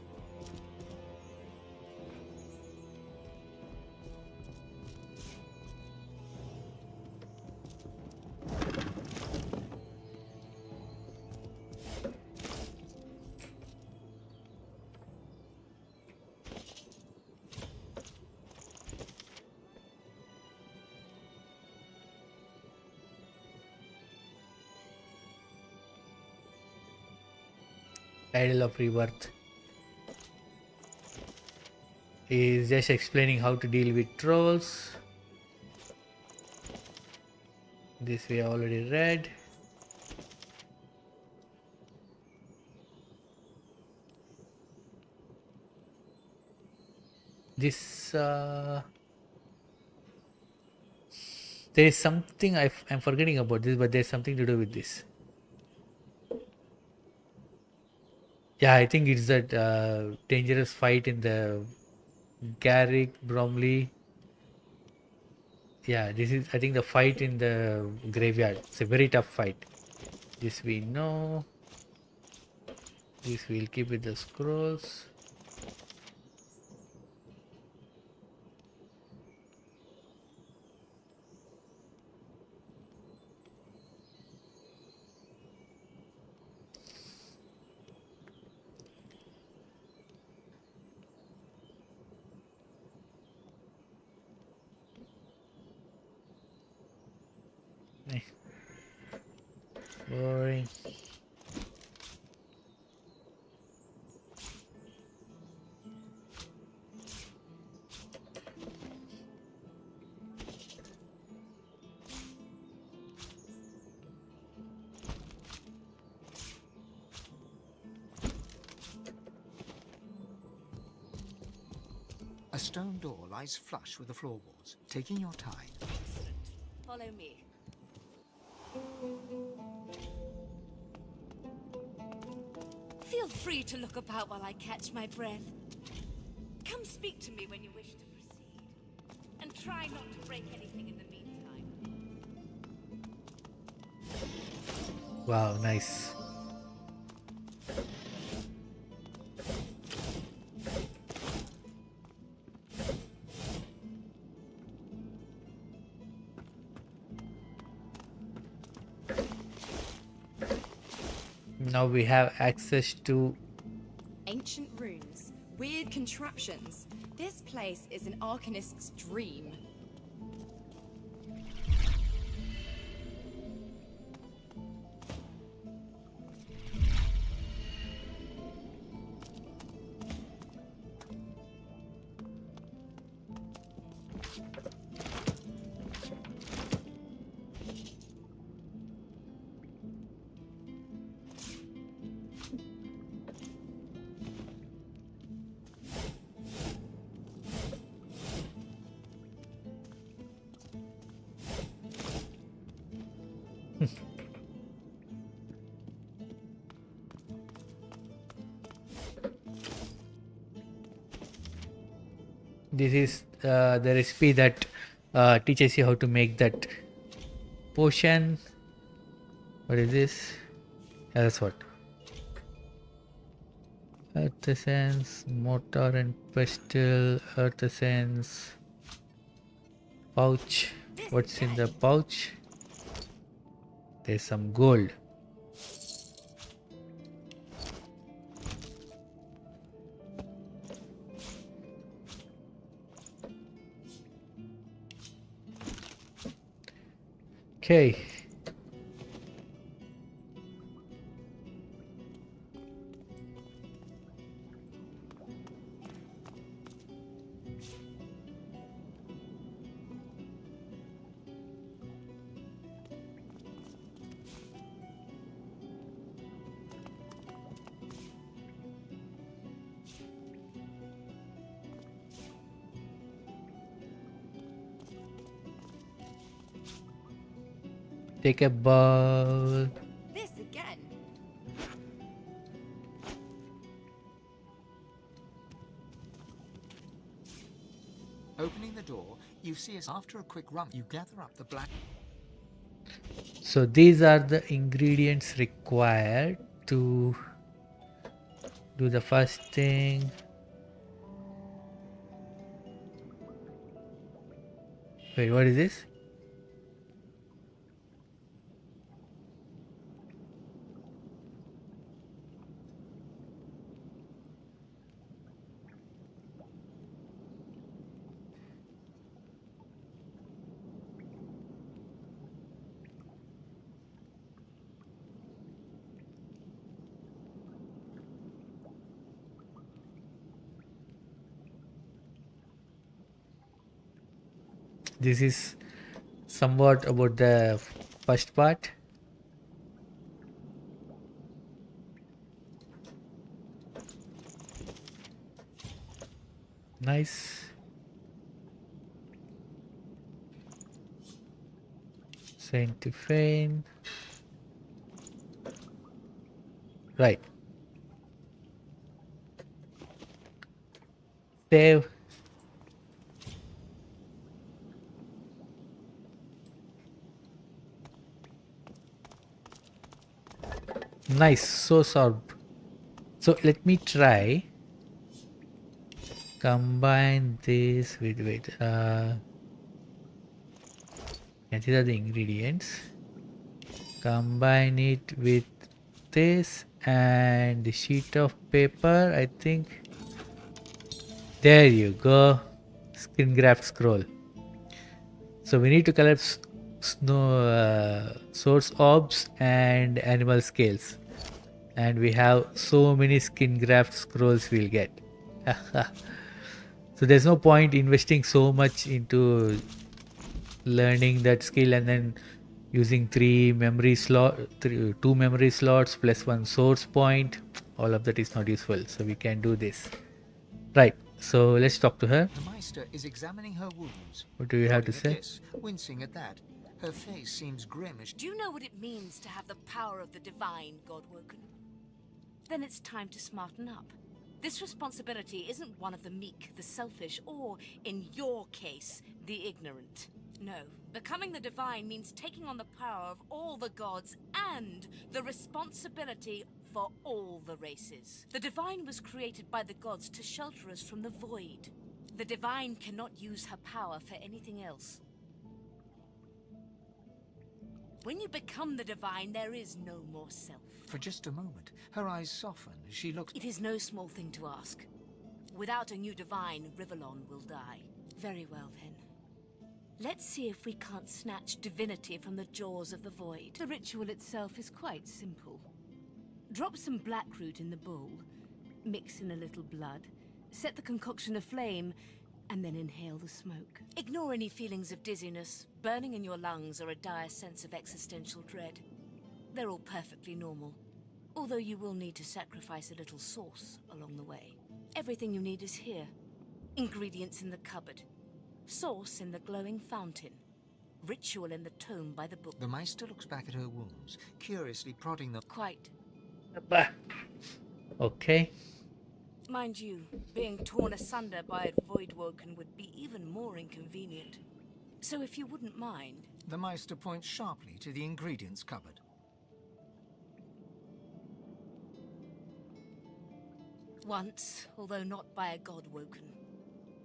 Idol of Rebirth is just explaining how to deal with trolls. This we have already read. This there is something I'm forgetting about this, but there's something to do with this. Yeah, I think it's that dangerous fight in the Garrick Bromley. Yeah, this is I think the fight in the graveyard. It's a very tough fight. This we know. This we'll keep with the scrolls. Boring. A stone door lies flush with the floorboards. Taking your time. Excellent. Follow me. Feel free to look about while I catch my breath. Come speak to me when you wish to proceed. And try not to break anything in the meantime. Wow, nice. Now we have access to ancient runes, weird contraptions. This place is an arcanist's dream. This is the recipe that teaches you how to make that potion. What is this? Yeah, that's what. Earth essence, mortar and pestle, earth essence, pouch. What's in the pouch? There's some gold. Okay. Take a ball. This again. Opening the door, you see as after a quick run, you gather up the black. So these are the ingredients required to do the first thing. Wait, what is this? This is somewhat about the first part. Nice. Saint to Fane. Right. Save. Nice, so soft. So let me try combine this with and these are the ingredients. Combine it with this and the sheet of paper, I think. There you go. Skin graft scroll. So we need to collect source orbs and animal scales. And we have so many skin graft scrolls we'll get. So there's no point investing so much into learning that skill and then using two memory slots plus one source point. All of that is not useful. So we can do this. Right. So let's talk to her. The Meister is examining her wounds. What do you have to say? This, wincing at that. Her face seems grim as... Do you know what it means to have the power of the divine, Godwoken? Then it's time to smarten up. This responsibility isn't one of the meek, the selfish, or, in your case, the ignorant. No, becoming the divine means taking on the power of all the gods and the responsibility for all the races. The divine was created by the gods to shelter us from the void. The divine cannot use her power for anything else. When you become the divine, there is no more self. For just a moment, her eyes soften as she looks... It is no small thing to ask. Without a new divine, Rivellon will die. Very well, then. Let's see if we can't snatch divinity from the jaws of the void. The ritual itself is quite simple. Drop some blackroot in the bowl, mix in a little blood, set the concoction aflame, and then inhale the smoke. Ignore any feelings of dizziness, burning in your lungs, or a dire sense of existential dread. They're all perfectly normal, although you will need to sacrifice a little sauce along the way. Everything you need is here. Ingredients in the cupboard. Sauce in the glowing fountain. Ritual in the tome by the book. The Meister looks back at her wounds, curiously prodding them. Quite. Okay. Mind you, being torn asunder by a Voidwoken would be even more inconvenient. So if you wouldn't mind... The Meister points sharply to the ingredients cupboard. Once, although not by a Godwoken.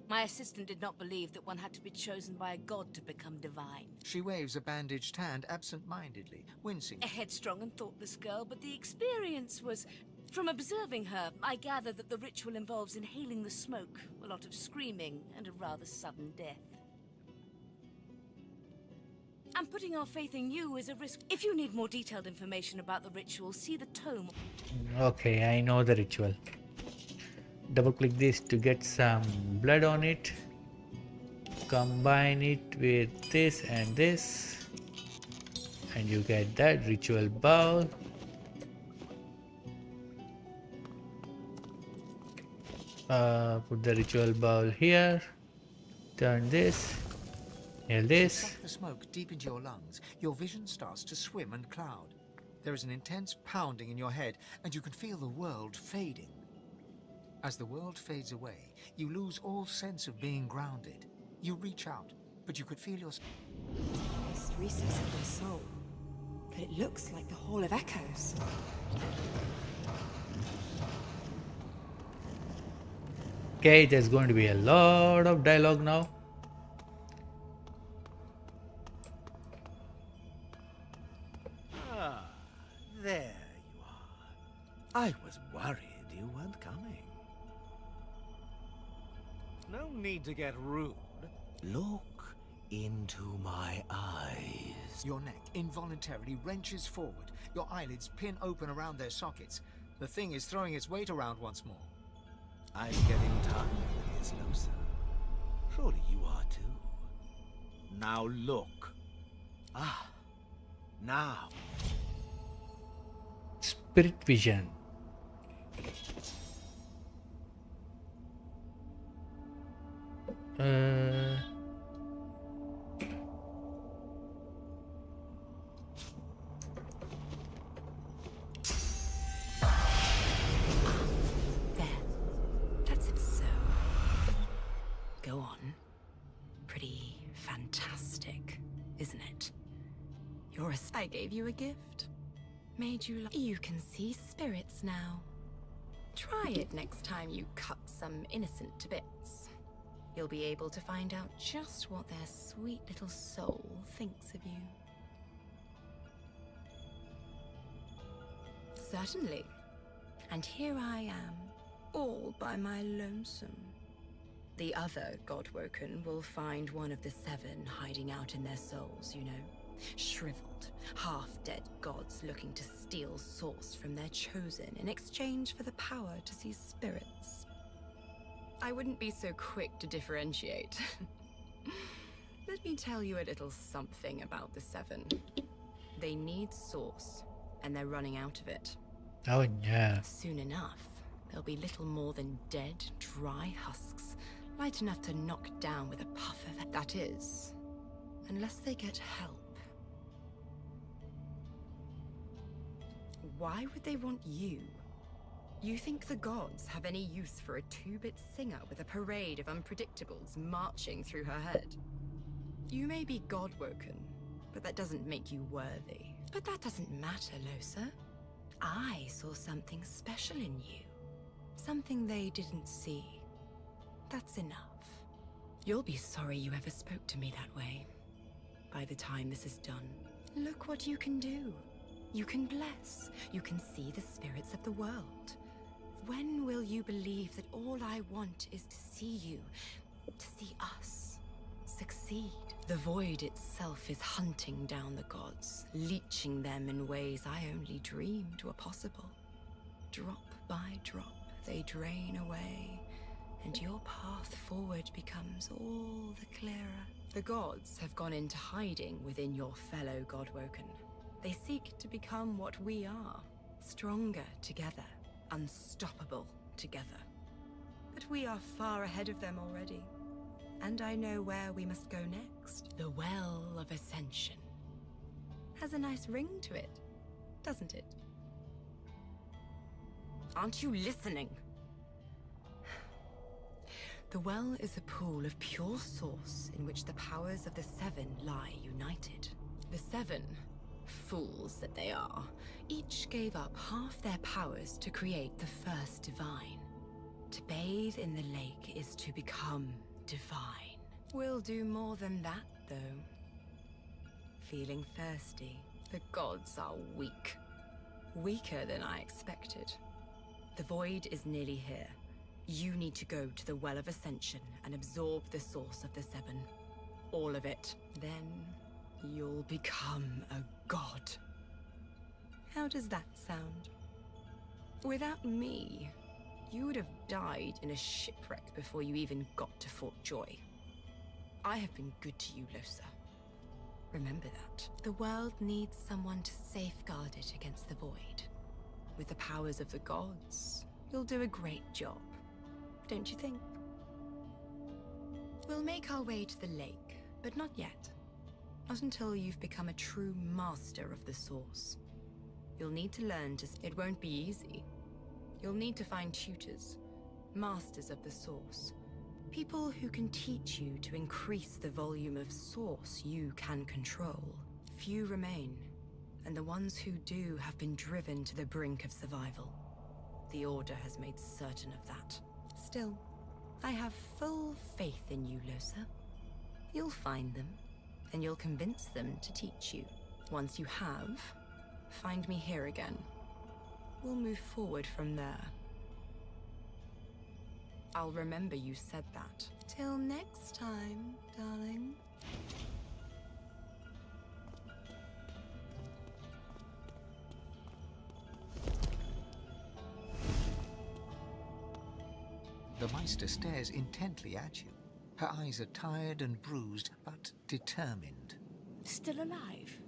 My assistant did not believe that one had to be chosen by a god to become divine. She waves a bandaged hand absent-mindedly, wincing. A headstrong and thoughtless girl, but the experience was... From observing her, I gather that the ritual involves inhaling the smoke, a lot of screaming, and a rather sudden death. And putting our faith in you is a risk. If you need more detailed information about the ritual, see the tome. Okay, I know the ritual. Double click this to get some blood on it. Combine it with this and this. And you get that ritual bowl. Put the ritual bowl here. Turn this. Here this. Suck the smoke deep into your lungs. Your vision starts to swim and cloud. There is an intense pounding in your head, and you can feel the world fading. As the world fades away, you lose all sense of being grounded. You reach out, but you could feel your... This recess of my soul. But it looks like the Hall of Echoes. Okay, there's going to be a lot of dialogue now. Ah, there you are. I was worried you weren't coming. No need to get rude. Look into my eyes. Your neck involuntarily wrenches forward. Your eyelids pin open around their sockets. The thing is throwing its weight around once more. I'm getting tired of this, Lohse. Surely you are too. Now look. Ah, now. Spirit vision. That's it. So, go on. Pretty fantastic, isn't it? You're a... I gave you a gift. Made you... You can see spirits now. Try it next time you cut some innocent to bits. You'll be able to find out just what their sweet little soul thinks of you. Certainly. And here I am, all by my lonesome. The other Godwoken will find one of the 7 hiding out in their souls, you know. Shriveled, half-dead gods looking to steal source from their chosen in exchange for the power to see spirits. I wouldn't be so quick to differentiate. Let me tell you a little something about the 7. They need source, and they're running out of it. Oh yeah. Soon enough, they'll be little more than dead, dry husks, light enough to knock down with a puff of... That is, unless they get help. Why would they want you? You think the gods have any use for a 2-bit singer with a parade of unpredictables marching through her head? You may be Godwoken, but that doesn't make you worthy. But that doesn't matter, Lohse. I saw something special in you. Something they didn't see. That's enough. You'll be sorry you ever spoke to me that way. By the time this is done, look what you can do. You can bless. You can see the spirits of the world. When will you believe that all I want is to see you, to see us, succeed? The void itself is hunting down the gods, leeching them in ways I only dreamed were possible. Drop by drop, they drain away, and your path forward becomes all the clearer. The gods have gone into hiding within your fellow Godwoken. They seek to become what we are, stronger together, unstoppable together. But we are far ahead of them already, and I know where we must go next. The Well of Ascension. Has a nice ring to it, doesn't it? Aren't you listening? The well is a pool of pure source in which the powers of the Seven lie united. The Seven, fools that they are, each gave up half their powers to create the first divine. To bathe in the lake is to become divine. We'll do more than that, though. Feeling thirsty? The gods are weak. Weaker than I expected. The void is nearly here. You need to go to the Well of Ascension and absorb the source of the Seven. All of it. Then you'll become a god. How does that sound? Without me, you would have died in a shipwreck before you even got to Fort Joy. I have been good to you, Lohse. Remember that. The world needs someone to safeguard it against the void. With the powers of the gods, you'll do a great job. Don't you think? We'll make our way to the lake, but not yet. Not until you've become a true master of the source. You'll need to learn to... It won't be easy. You'll need to find tutors, masters of the source. People who can teach you to increase the volume of source you can control. Few remain, and the ones who do have been driven to the brink of survival. The Order has made certain of that. Still, I have full faith in you, Lohse. You'll find them, and you'll convince them to teach you. Once you have, find me here again. We'll move forward from there. I'll remember you said that. Till next time, darling. The Meister stares intently at you. Her eyes are tired and bruised, but determined. Still alive?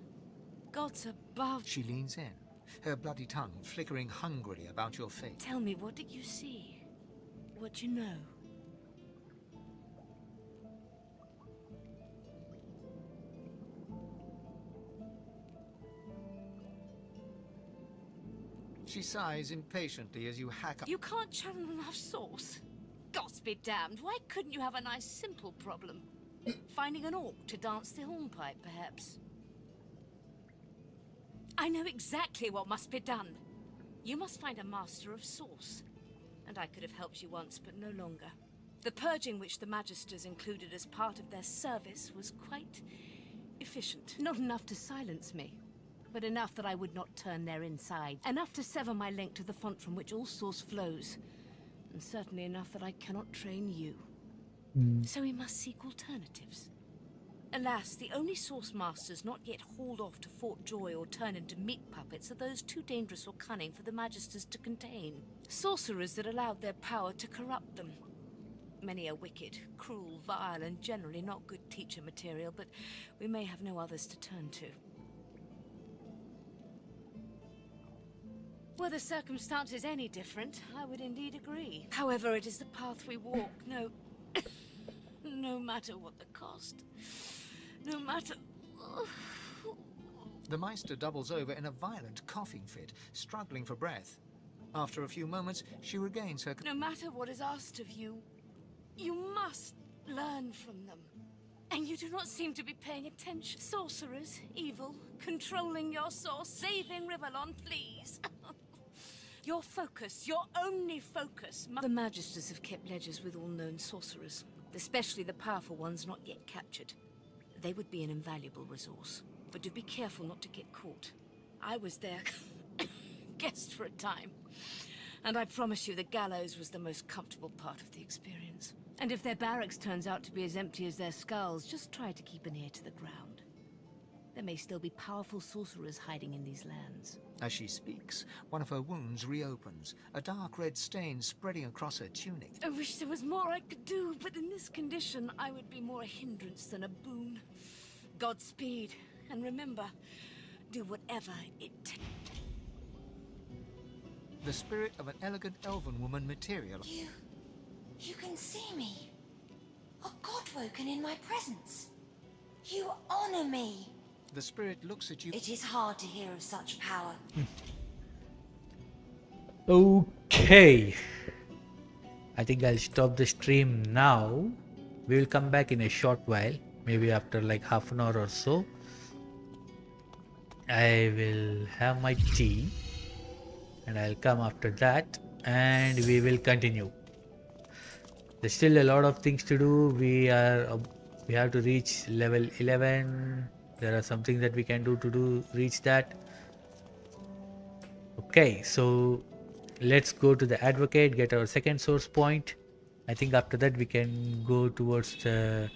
Gods above. She leans in, her bloody tongue flickering hungrily about your face. Tell me, what did you see? What you know? She sighs impatiently as you hack up. You can't channel enough source? Gods be damned, why couldn't you have a nice simple problem? Finding an orc to dance the hornpipe, perhaps? I know exactly what must be done. You must find a master of source. And I could have helped you once, but no longer. The purging which the Magisters included as part of their service was quite efficient. Not enough to silence me, but enough that I would not turn their inside. Enough to sever my link to the font from which all source flows. And certainly enough that I cannot train you. So we must seek alternatives. Alas, the only source masters not yet hauled off to Fort Joy or turned into meat puppets are those too dangerous or cunning for the Magisters to contain. Sorcerers that allowed their power to corrupt them. Many are wicked, cruel, vile, and generally not good teacher material, but we may have no others to turn to. Were the circumstances any different, I would indeed agree. However, it is the path we walk, no matter what the cost. No matter... The Meister doubles over in a violent coughing fit, struggling for breath. After a few moments, she regains her... No matter what is asked of you, you must learn from them. And you do not seem to be paying attention. Sorcerers, evil, controlling your source, saving Rivellon, please. Your focus, your only focus... The Magisters have kept ledgers with all known sorcerers, especially the powerful ones not yet captured. They would be an invaluable resource, but do be careful not to get caught. I was their guest for a time, and I promise you the gallows was the most comfortable part of the experience. And if their barracks turns out to be as empty as their skulls, just try to keep an ear to the ground. There may still be powerful sorcerers hiding in these lands. As she speaks, one of her wounds reopens, a dark red stain spreading across her tunic. I wish there was more I could do, but in this condition, I would be more a hindrance than a boon. Godspeed, and remember, do whatever it takes. The spirit of an elegant elven woman material. You can see me. A god woken in my presence. You honor me. The spirit looks at you. It is hard to hear of such power. Okay. I think I'll stop the stream now. We will come back in a short while, maybe after like half an hour or so. I will have my tea and I'll come after that and we will continue. There's still a lot of things to do. We have to reach level 11. There are some things that we can do to reach that. Okay, so let's go to the advocate, get our second source point. I think after that we can go towards the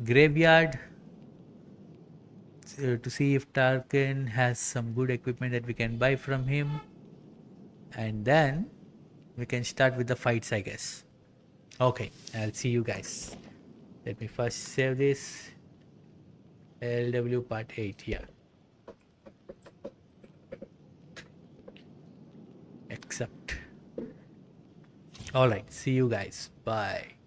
graveyard to see if Tarkin has some good equipment that we can buy from him. And then we can start with the fights, I guess. Okay, I'll see you guys. Let me first save this. LW part 8 here. Accept. Alright, see you guys. Bye.